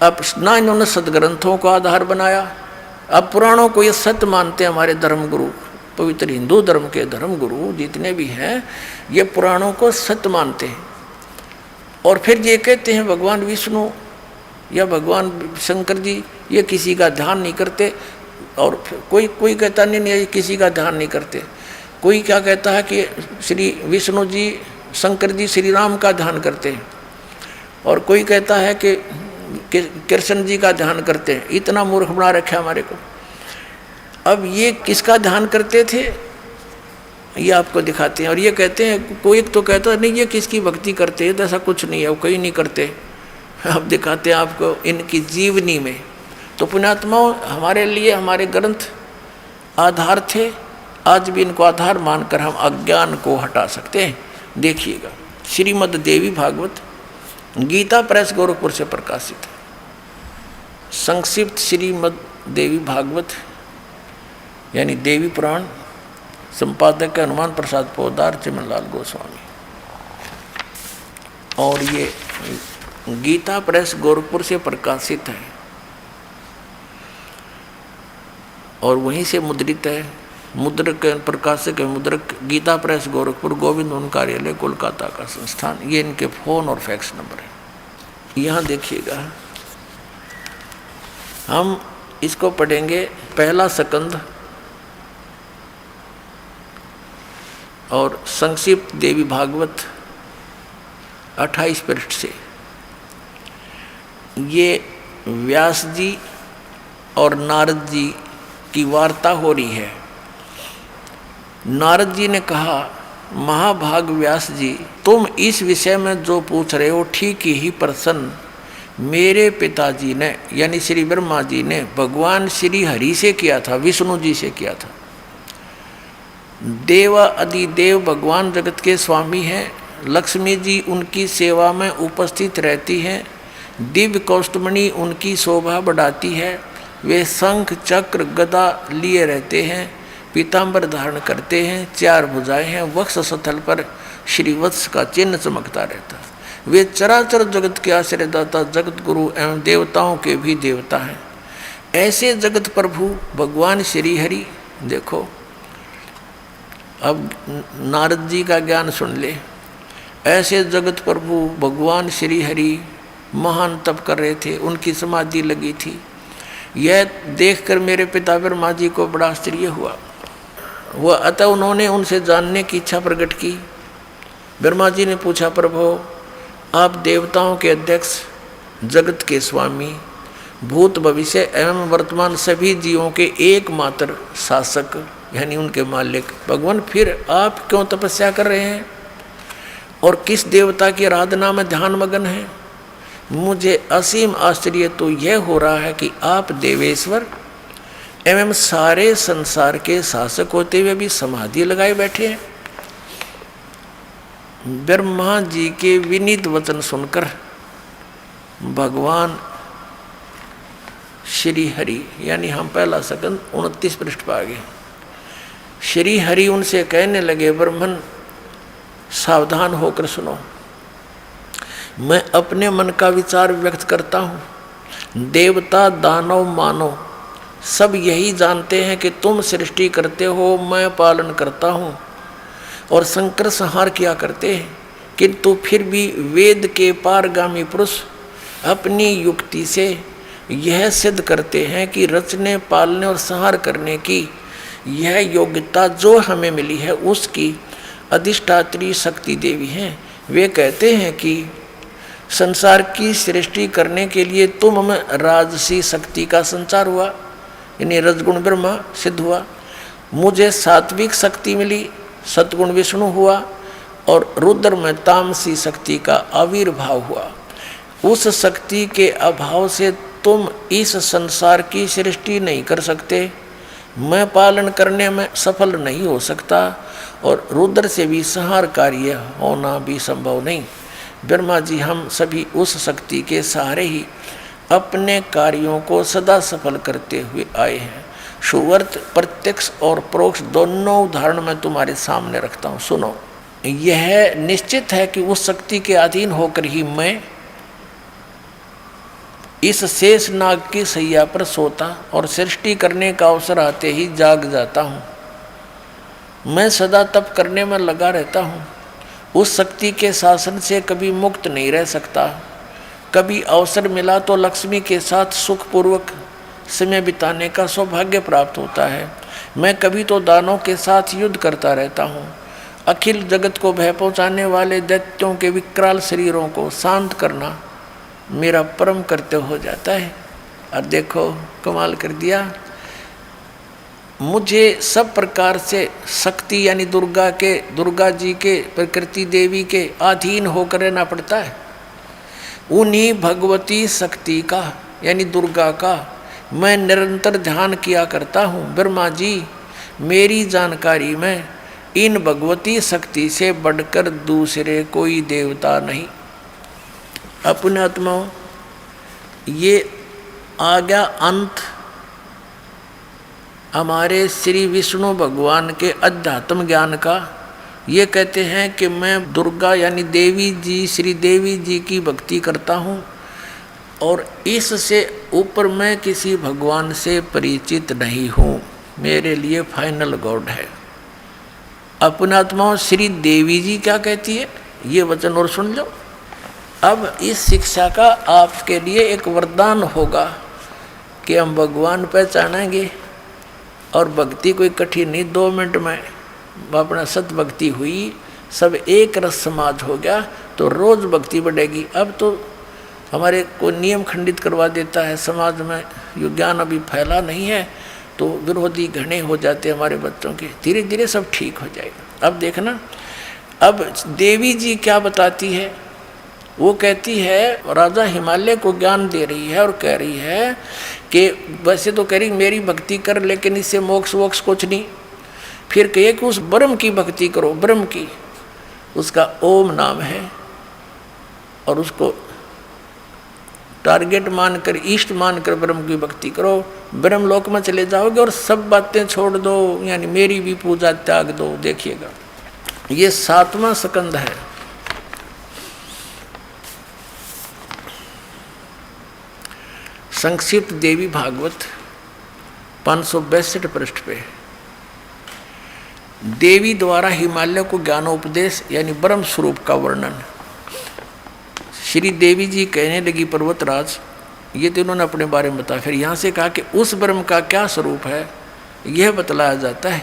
अब ना इन्होंने सदग्रंथों को आधार बनाया, अब पुराणों को ये सत्य मानते हैं। हमारे धर्मगुरु, पवित्र हिंदू धर्म के धर्मगुरु जितने भी हैं, ये पुराणों को सत्य मानते हैं। और फिर ये कहते हैं भगवान विष्णु या भगवान शंकर जी ये किसी का ध्यान नहीं करते। और कोई कहता नहीं ये किसी का ध्यान नहीं करते। कोई क्या कहता है कि श्री विष्णु जी, शंकर जी श्री राम का ध्यान करते हैं, और कोई कहता है कि कृष्ण जी का ध्यान करते हैं। इतना मूर्ख बना रखा हमारे को। अब ये किसका ध्यान करते थे ये आपको दिखाते हैं। और ये कहते हैं, कोई तो कहता नहीं ये किसकी भक्ति करते हैं, तो ऐसा कुछ नहीं है, वो कहीं नहीं करते। अब दिखाते हैं आपको इनकी जीवनी में। तो पुण्यात्माओं, हमारे लिए हमारे ग्रंथ आधार थे, आज भी इनको आधार मानकर हम अज्ञान को हटा सकते हैं। देखिएगा, श्रीमद् देवी भागवत गीता प्रेस गोरखपुर से प्रकाशित है। संक्षिप्त श्रीमद् देवी भागवत यानी देवी पुराण, संपादक है हनुमान प्रसाद पोदार, चिमनलाल गोस्वामी। और ये गीता प्रेस गोरखपुर से प्रकाशित है और वहीं से मुद्रित है। मुद्रक प्रकाशक मुद्रक गीता प्रेस गोरखपुर, गोविंद वन कार्यालय कोलकाता का संस्थान। ये इनके फ़ोन और फैक्स नंबर है। यहाँ देखिएगा, हम इसको पढ़ेंगे पहला स्कंद और संक्षिप्त देवी भागवत 28 पृष्ठ से। ये व्यास जी और नारद जी की वार्ता हो रही है। नारद जी ने कहा, महाभाग व्यास जी, तुम इस विषय में जो पूछ रहे हो ठीक ही प्रश्न मेरे पिताजी ने यानी श्री ब्रह्मा जी ने भगवान श्री हरि से किया था, विष्णु जी से किया था। देवा अधिदेव भगवान जगत के स्वामी हैं। लक्ष्मी जी उनकी सेवा में उपस्थित रहती हैं। दिव्य कौस्तुमणि उनकी शोभा बढ़ाती है। वे शंख चक्र गदा लिए रहते हैं, पीताम्बर धारण करते हैं, 4 भुजाएं हैं, वक्ष स्थल पर श्रीवत्स का चिन्ह चमकता रहता है। वे चराचर जगत के आश्रयदाता, जगत गुरु एवं देवताओं के भी देवता हैं। ऐसे जगत प्रभु भगवान श्री हरि, देखो अब नारद जी का ज्ञान सुन ले। ऐसे जगत प्रभु भगवान श्री हरि महान तप कर रहे थे, उनकी समाधि लगी थी। यह देखकर मेरे पिता ब्रह्मा जी को बड़ा आश्चर्य हुआ। वह अतः उन्होंने उनसे जानने की इच्छा प्रकट की। ब्रह्मा जी ने पूछा, प्रभु आप देवताओं के अध्यक्ष, जगत के स्वामी, भूत भविष्य एवं वर्तमान सभी जीवों के एकमात्र शासक यानी उनके मालिक भगवान, फिर आप क्यों तपस्या कर रहे हैं और किस देवता की आराधना में ध्यान मगन है? मुझे असीम आश्चर्य तो यह हो रहा है कि आप देवेश्वर एवं सारे संसार के शासक होते हुए भी समाधि लगाए बैठे हैं। ब्रह्मा जी के विनीत वचन सुनकर भगवान श्री हरि यानी हम पहला स्कंद 29 पृष्ठ पर आ गए। श्री हरि उनसे कहने लगे, ब्रह्मन सावधान होकर सुनो, मैं अपने मन का विचार व्यक्त करता हूँ। देवता दानव मानव सब यही जानते हैं कि तुम सृष्टि करते हो, मैं पालन करता हूँ और संकर संहार किया करते हैं, किंतु फिर भी वेद के पारगामी पुरुष अपनी युक्ति से यह सिद्ध करते हैं कि रचने पालने और संहार करने की यह योग्यता जो हमें मिली है उसकी अधिष्ठात्री शक्ति देवी हैं। वे कहते हैं कि संसार की सृष्टि करने के लिए तुम में राजसी शक्ति का संचार हुआ, यानी रजगुण ब्रह्मा सिद्ध हुआ। मुझे सात्विक शक्ति मिली, सतगुण विष्णु हुआ और रुद्र में तामसी शक्ति का आविर्भाव हुआ। उस शक्ति के अभाव से तुम इस संसार की सृष्टि नहीं कर सकते, मैं पालन करने में सफल नहीं हो सकता और रुद्र से भी संहार कार्य होना भी संभव नहीं। ब्रह्मा जी हम सभी उस शक्ति के सहारे ही अपने कार्यों को सदा सफल करते हुए आए हैं। सुवर्त प्रत्यक्ष और परोक्ष दोनों उदाहरण मैं तुम्हारे सामने रखता हूँ, सुनो। यह निश्चित है कि उस शक्ति के अधीन होकर ही मैं इस शेष नाग की सैया पर सोता और सृष्टि करने का अवसर आते ही जाग जाता हूँ। मैं सदा तप करने में लगा रहता हूँ। उस शक्ति के शासन से कभी मुक्त नहीं रह सकता। कभी अवसर मिला तो लक्ष्मी के साथ सुखपूर्वक समय बिताने का सौभाग्य प्राप्त होता है। मैं कभी तो दानों के साथ युद्ध करता रहता हूँ। अखिल जगत को भय पहुँचाने वाले दैत्यों के विकराल शरीरों को शांत करना मेरा परम कर्तव्य हो जाता है। और देखो कमाल कर दिया, मुझे सब प्रकार से शक्ति यानी दुर्गा जी के प्रकृति देवी के अधीन होकर रहना पड़ता है। उन्हीं भगवती शक्ति का यानी दुर्गा का मैं निरंतर ध्यान किया करता हूँ। ब्रह्मा जी, मेरी जानकारी में इन भगवती शक्ति से बढ़कर दूसरे कोई देवता नहीं। अपने आत्माओं, ये आ गया अंत हमारे श्री विष्णु भगवान के अध्यात्म ज्ञान का। ये कहते हैं कि मैं दुर्गा यानी देवी जी, श्री देवी जी की भक्ति करता हूँ और इससे ऊपर मैं किसी भगवान से परिचित नहीं हूँ। मेरे लिए फाइनल गॉड है। अपने आत्माओं श्री देवी जी क्या कहती है, ये वचन और सुन लो। अब इस शिक्षा का आपके लिए एक वरदान होगा कि हम भगवान पहचानेंगे और भक्ति कोई कठिन नहीं, 2 मिनट में अपना सत भक्ति हुई, सब एक रस समाज हो गया, तो रोज़ भक्ति बढ़ेगी। अब तो हमारे को नियम खंडित करवा देता है समाज में, ये ज्ञान अभी फैला नहीं है, तो विरोधी घने हो जाते हमारे बच्चों के, धीरे धीरे सब ठीक हो जाएगा। अब देखना, अब देवी जी क्या बताती है, वो कहती है राजा हिमालय को ज्ञान दे रही है और कह रही है कि वैसे तो कह रही मेरी भक्ति कर, लेकिन इससे मोक्ष वोक्ष कुछ नहीं। फिर कहे कि उस ब्रह्म की भक्ति करो, ब्रह्म की, उसका ओम नाम है, और उसको टारगेट मानकर, इष्ट मानकर ब्रह्म की भक्ति करो, ब्रह्म लोक में चले जाओगे और सब बातें छोड़ दो, यानी मेरी भी पूजा त्याग दो। देखिएगा, ये 7वां स्कंद है। संक्षिप्त देवी भागवत 562 पृष्ठ पे देवी द्वारा हिमालय को ज्ञानोपदेश यानी ब्रह्म स्वरूप का वर्णन। श्री देवी जी कहने लगी, पर्वतराज, ये तो इन्होंने अपने बारे में बताया। फिर यहाँ से कहा कि उस ब्रह्म का क्या स्वरूप है, यह बतलाया जाता है,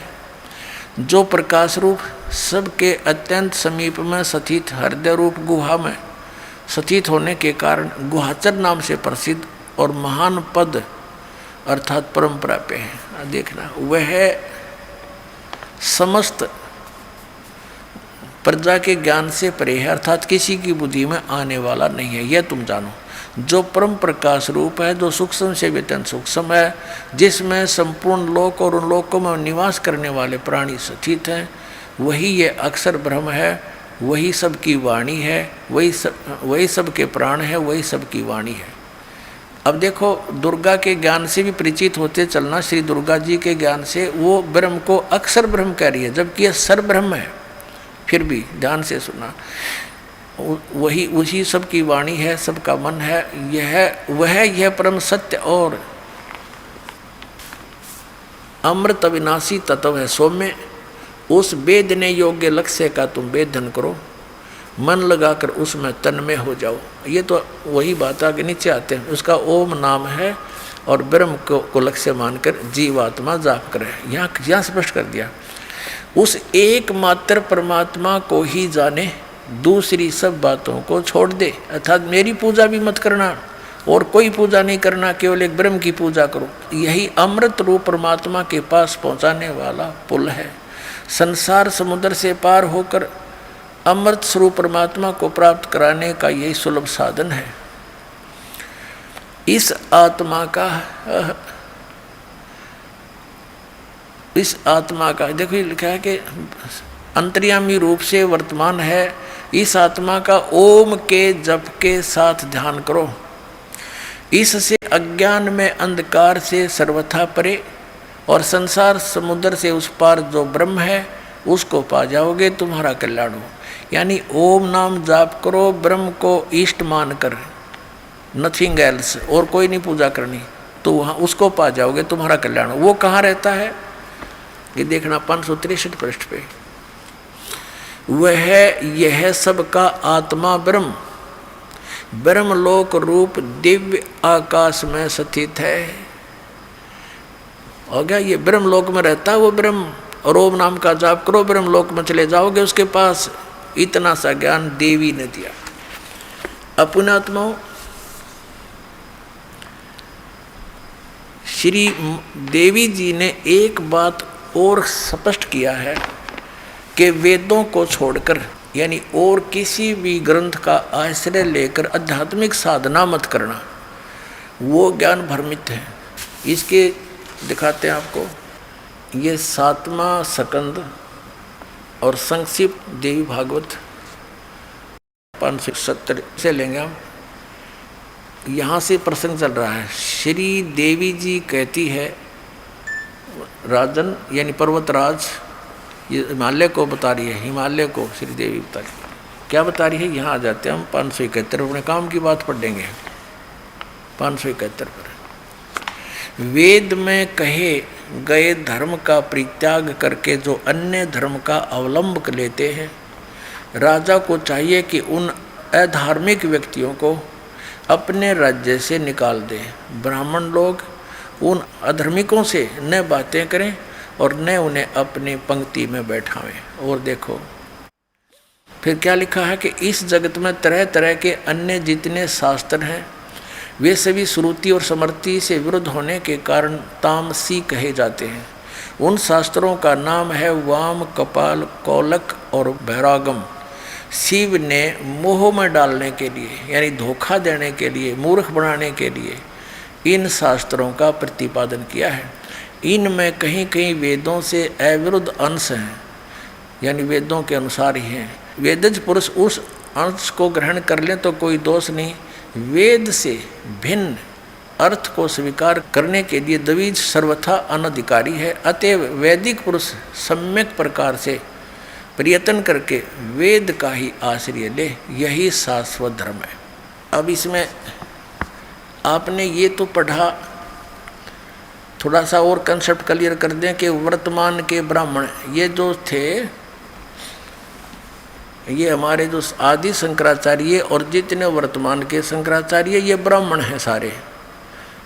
जो प्रकाश रूप सबके अत्यंत समीप में स्थित हृदय रूप गुहा में स्थित होने के कारण गुहाचर नाम से प्रसिद्ध और महान पद अर्थात परम प्राप्य है। देखना, वह समस्त प्रजा के ज्ञान से परे है, अर्थात किसी की बुद्धि में आने वाला नहीं है, यह तुम जानो। जो परम प्रकाश रूप है, जो सूक्ष्म से वेतन सूक्ष्म है, जिसमें संपूर्ण लोक और उन लोकों में निवास करने वाले प्राणी स्थित हैं, वही ये अक्षर ब्रह्म है, वही सबकी वाणी है, वही सबके प्राण है, वही सबकी वाणी है। अब देखो, दुर्गा के ज्ञान से भी परिचित होते चलना, श्री दुर्गा जी के ज्ञान से वो ब्रह्म को अक्षर ब्रह्म कह रही है, जबकि यह सर ब्रह्म है। फिर भी ध्यान से सुना, वही उसी सबकी वाणी है, सबका मन है, यह परम सत्य और अमृत अविनाशी तत्व है। सौम्य, उस वेदने योग्य लक्ष्य का तुम वेदन करो, मन लगाकर उसमें तन्मय हो जाओ। ये तो वही बात आगे नीचे आते हैं, उसका ओम नाम है और ब्रह्म को लक्ष्य मानकर जीवात्मा जाप करे। यहाँ स्पष्ट कर दिया, उस एकमात्र परमात्मा को ही जाने, दूसरी सब बातों को छोड़ दे। अर्थात मेरी पूजा भी मत करना और कोई पूजा नहीं करना, केवल एक ब्रह्म की पूजा करो। यही अमृत रूप परमात्मा के पास पहुंचाने वाला पुल है। संसार समुद्र से पार होकर अमृत स्वरूप परमात्मा को प्राप्त कराने का यही सुलभ साधन है। इस आत्मा का देखो, लिखा है कि अंतर्यामी रूप से वर्तमान है। इस आत्मा का ओम के जप के साथ ध्यान करो, इससे अज्ञान में अंधकार से सर्वथा परे और संसार समुद्र से उस पार जो ब्रह्म है उसको पा जाओगे, तुम्हारा कल्याण हो। यानी ओम नाम जाप करो, ब्रह्म को इष्ट मानकर, नथिंग एल्स, और कोई नहीं पूजा करनी, तो वहाँ उसको पा जाओगे, तुम्हारा कल्याण हो। वो कहाँ रहता है, ये देखना 563 पृष्ठ पे, वह यह सबका आत्मा ब्रह्म ब्रह्मलोक रूप दिव्य आकाश में स्थित है। हो गया, ये ब्रह्मलोक में रहता है वो ब्रह्म, और ओम नाम का जाप करो, ब्रह्मलोक में चले जाओगे उसके पास। इतना सा ज्ञान देवी ने दिया। अपने आत्माओं, श्री देवी जी ने एक बात और स्पष्ट किया है कि वेदों को छोड़कर, यानी और किसी भी ग्रंथ का आश्रय लेकर आध्यात्मिक साधना मत करना, वो ज्ञान भ्रमित है। इसके दिखाते हैं आपको, ये 7वां स्कंद और संक्षिप्त देवी भागवत 570 से लेंगे हम। यहाँ से प्रसंग चल रहा है। श्री देवी जी कहती है, राजन यानी पर्वतराज, ये हिमालय को बता रही है, हिमालय को श्री देवी बता रही है। क्या बता रही है, यहाँ आ जाते हैं हम 571 अपने काम की बात पढ़ देंगे 571 पर। वेद में कहे गए धर्म का परित्याग करके जो अन्य धर्म का अवलंब कर लेते हैं, राजा को चाहिए कि उन अधार्मिक व्यक्तियों को अपने राज्य से निकाल दें। ब्राह्मण लोग उन अधर्मिकों से न बातें करें और न उन्हें अपनी पंक्ति में बैठावें। और देखो फिर क्या लिखा है कि इस जगत में तरह तरह के अन्य जितने शास्त्र हैं वे सभी श्रुति और स्मृति से विरुद्ध होने के कारण तामसी कहे जाते हैं। उन शास्त्रों का नाम है वाम, कपाल, कौलक और वैरागम। शिव ने मोह में डालने के लिए यानी धोखा देने के लिए, मूर्ख बनाने के लिए इन शास्त्रों का प्रतिपादन किया है। इनमें कहीं कहीं वेदों से अविरुद्ध अंश हैं, यानी वेदों के अनुसार ही हैं। वेदज पुरुष उस अंश को ग्रहण कर लें तो कोई दोष नहीं। वेद से भिन्न अर्थ को स्वीकार करने के लिए द्विज सर्वथा अनधिकारी है। अतएव वैदिक पुरुष सम्यक प्रकार से प्रयत्न करके वेद का ही आश्रय ले, यही शाश्वत धर्म है। अब इसमें आपने ये तो पढ़ा, थोड़ा सा और कंसेप्ट क्लियर कर दें कि वर्तमान के ब्राह्मण ये जो थे, ये हमारे जो आदि शंकराचार्य और जितने वर्तमान के शंकराचार्य ये ब्राह्मण हैं सारे।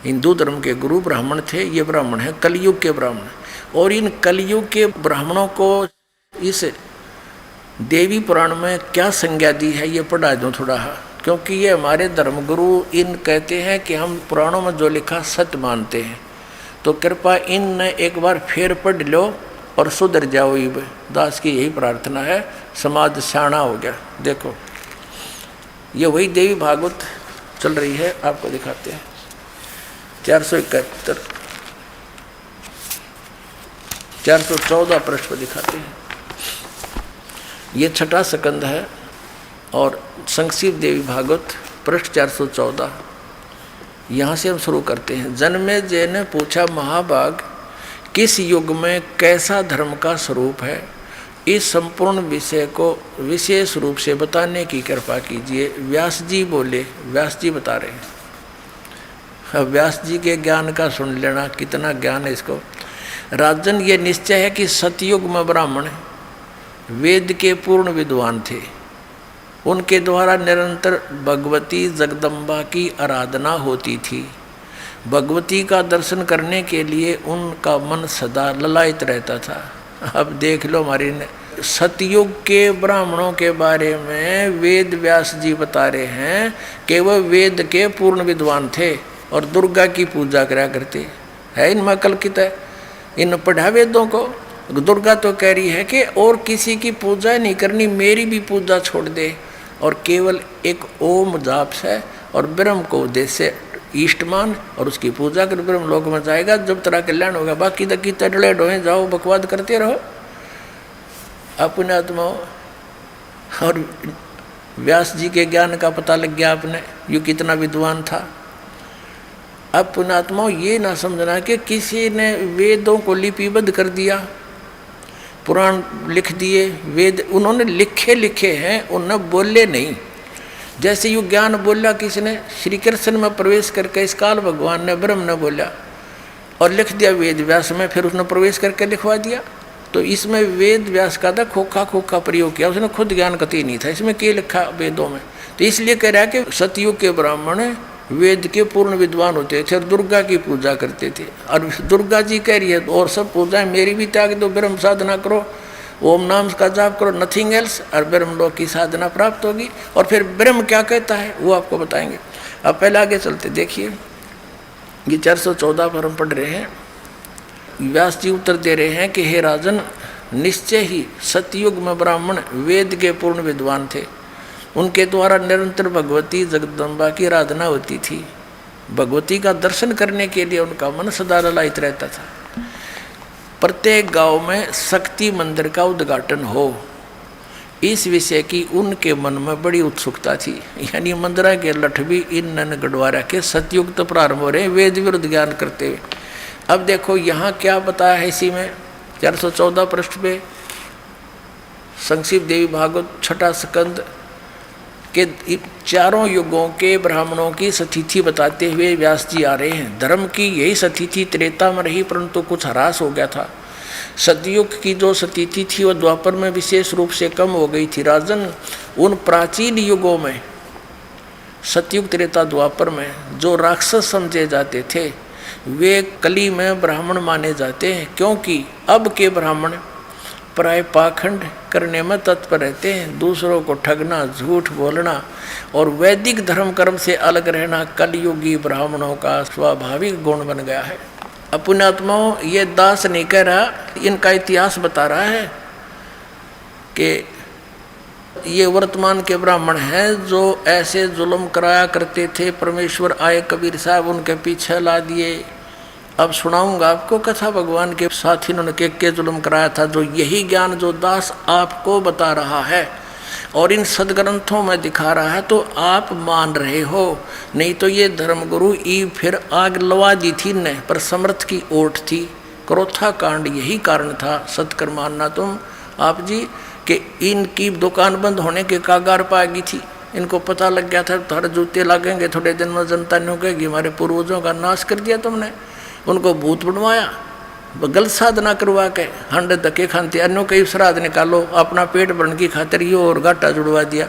हिंदू धर्म के गुरु ब्राह्मण थे, ये ब्राह्मण हैं कलयुग के ब्राह्मण। और इन कलयुग के ब्राह्मणों को इस देवी पुराण में क्या संज्ञा दी है ये पढ़ा दूँ थोड़ा, क्योंकि ये हमारे धर्मगुरु इन कहते हैं कि हम पुराणों में जो लिखा सत्य मानते हैं, तो कृपा इन एक बार फिर पढ़ लो और सुधर जाओ। ये दास की यही प्रार्थना है, समाज शाना हो गया। देखो ये वही देवी भागवत चल रही है, आपको दिखाते हैं। 471 414 पृष्ठ पर दिखाते हैं। ये छठा स्कंद है और संक्षिप्त देवी भागवत पृष्ठ 414। यहाँ से हम शुरू करते हैं। जन्मेजय ने पूछा, महाभाग किस युग में कैसा धर्म का स्वरूप है, इस संपूर्ण विषय को विशेष रूप से बताने की कृपा कीजिए। व्यास जी बोले, व्यास जी बता रहे हैं। अब व्यास जी के ज्ञान का सुन लेना, कितना ज्ञान है इसको। राजन, ये निश्चय है कि सतयुग में ब्राह्मण वेद के पूर्ण विद्वान थे। उनके द्वारा निरंतर भगवती जगदम्बा की आराधना होती थी। भगवती का दर्शन करने के लिए उनका मन सदा ललायित रहता था। अब देख लो हमारी सतयुग के ब्राह्मणों के बारे में वेद व्यास जी बता रहे हैं कि वह वेद के पूर्ण विद्वान थे और दुर्गा की पूजा करा करते है। इनमें कल्पित है, इन पढ़ा वेदों को। दुर्गा तो कह रही है कि और किसी की पूजा नहीं करनी, मेरी भी पूजा छोड़ दे और केवल एक ओम जाप से और ब्रह्म को उद्देश्य से ईष्टमान और उसकी पूजा कर ब्रह्म लोक में जाएगा, जब तेरा कल्याण होगा। बाकी तक की तड़ले ढोए जाओ, बकवाद करते रहो अपने आत्माओं। और व्यास जी के ज्ञान का पता लग गया आपने, ये कितना विद्वान था। अब पुण्यात्माओं ये ना समझना कि किसी ने वेदों को लिपिबद्ध कर दिया, पुराण लिख दिए। वेद उन्होंने लिखे हैं, उन्होंने बोले नहीं। जैसे यू ज्ञान बोला किसने, श्री कृष्ण में प्रवेश करके इस काल भगवान ने ब्रह्म ने बोला और लिख दिया वेद व्यास में, फिर उसने प्रवेश करके लिखवा दिया। तो इसमें वेद व्यास का था खोखा प्रयोग किया, उसने खुद ज्ञान कतई नहीं था। इसमें क्या लिखा वेदों में, तो इसलिए कह रहा है कि सतयुग के ब्राह्मण वेद के पूर्ण विद्वान होते थे और दुर्गा की पूजा करते थे। और दुर्गा जी कह रही है और सब पूजाएं मेरी भी त्याग दो, ब्रह्म साधना करो, ओम नाम का जाप करो, नथिंग एल्स, और ब्रह्म लोक की साधना प्राप्त होगी। और फिर ब्रह्म क्या कहता है वो आपको बताएंगे। अब पहले आगे चलते देखिए, ये 414 पर हम पढ़ रहे हैं। व्यास जी उत्तर दे रहे हैं कि हे राजन, निश्चय ही सतयुग में ब्राह्मण वेद के पूर्ण विद्वान थे। उनके द्वारा निरंतर भगवती जगदम्बा की आराधना होती थी। भगवती का दर्शन करने के लिए उनका मन सदा ललायित रहता था। प्रत्येक गांव में शक्ति मंदिर का उद्घाटन हो, इस विषय की उनके मन में बड़ी उत्सुकता थी। यानी मंदिरा के लठ भी इन नन गढ़वारा के सतयुग तो प्रारंभ हो रहे, वेद विरुद्ध ज्ञान करते हुए। अब देखो यहाँ क्या बताया है इसी में 414 पृष्ठ पे, संक्षिप्त देवी भागवत छठा स्कंद कि चारों युगों के ब्राह्मणों की स्थिति बताते हुए व्यास जी आ रहे हैं। धर्म की यही स्थिति त्रेता में रही, परंतु कुछ ह्रास हो गया था। सतयुग की जो स्थिति थी वह द्वापर में विशेष रूप से कम हो गई थी। राजन, उन प्राचीन युगों में सतयुग त्रेता द्वापर में जो राक्षस समझे जाते थे वे कली में ब्राह्मण माने जाते हैं, क्योंकि अब के ब्राह्मण प्राय पाखंड करने में तत्पर रहते हैं। दूसरों को ठगना, झूठ बोलना और वैदिक धर्म कर्म से अलग रहना कलयुगी ब्राह्मणों का स्वाभाविक गुण बन गया है। पुण्यात्माओं, ये दास नहीं कह रहा, इनका इतिहास बता रहा है कि ये वर्तमान के ब्राह्मण हैं जो ऐसे जुल्म कराया करते थे। परमेश्वर आए, कबीर साहब उनके पीछे ला दिए। अब सुनाऊंगा आपको कथा भगवान के साथ इन्होंने के जुल्म कराया था, जो यही ज्ञान जो दास आपको बता रहा है और इन सदग्रंथों में दिखा रहा है तो आप मान रहे हो। नहीं तो ये धर्मगुरु ई फिर आग लवा दी थी ने, पर समर्थ की ओट थी। क्रोथा कांड यही कारण था। सत्कर मानना तुम आप जी कि इनकी दुकान बंद होने के कागार पर आ गई थी। इनको पता लग गया था तुम्हारे जूते लगेंगे, थोड़े दिन में जनता नहीं कहेगी हमारे पूर्वजों का नाश कर दिया तुमने। उनको भूत बनवाया, गलत साधना करवा के हंड धक्के खानते, अन्यों कई श्राद्ध निकालो, अपना पेट भरने की खातिर ये और घाटा जुड़वा दिया।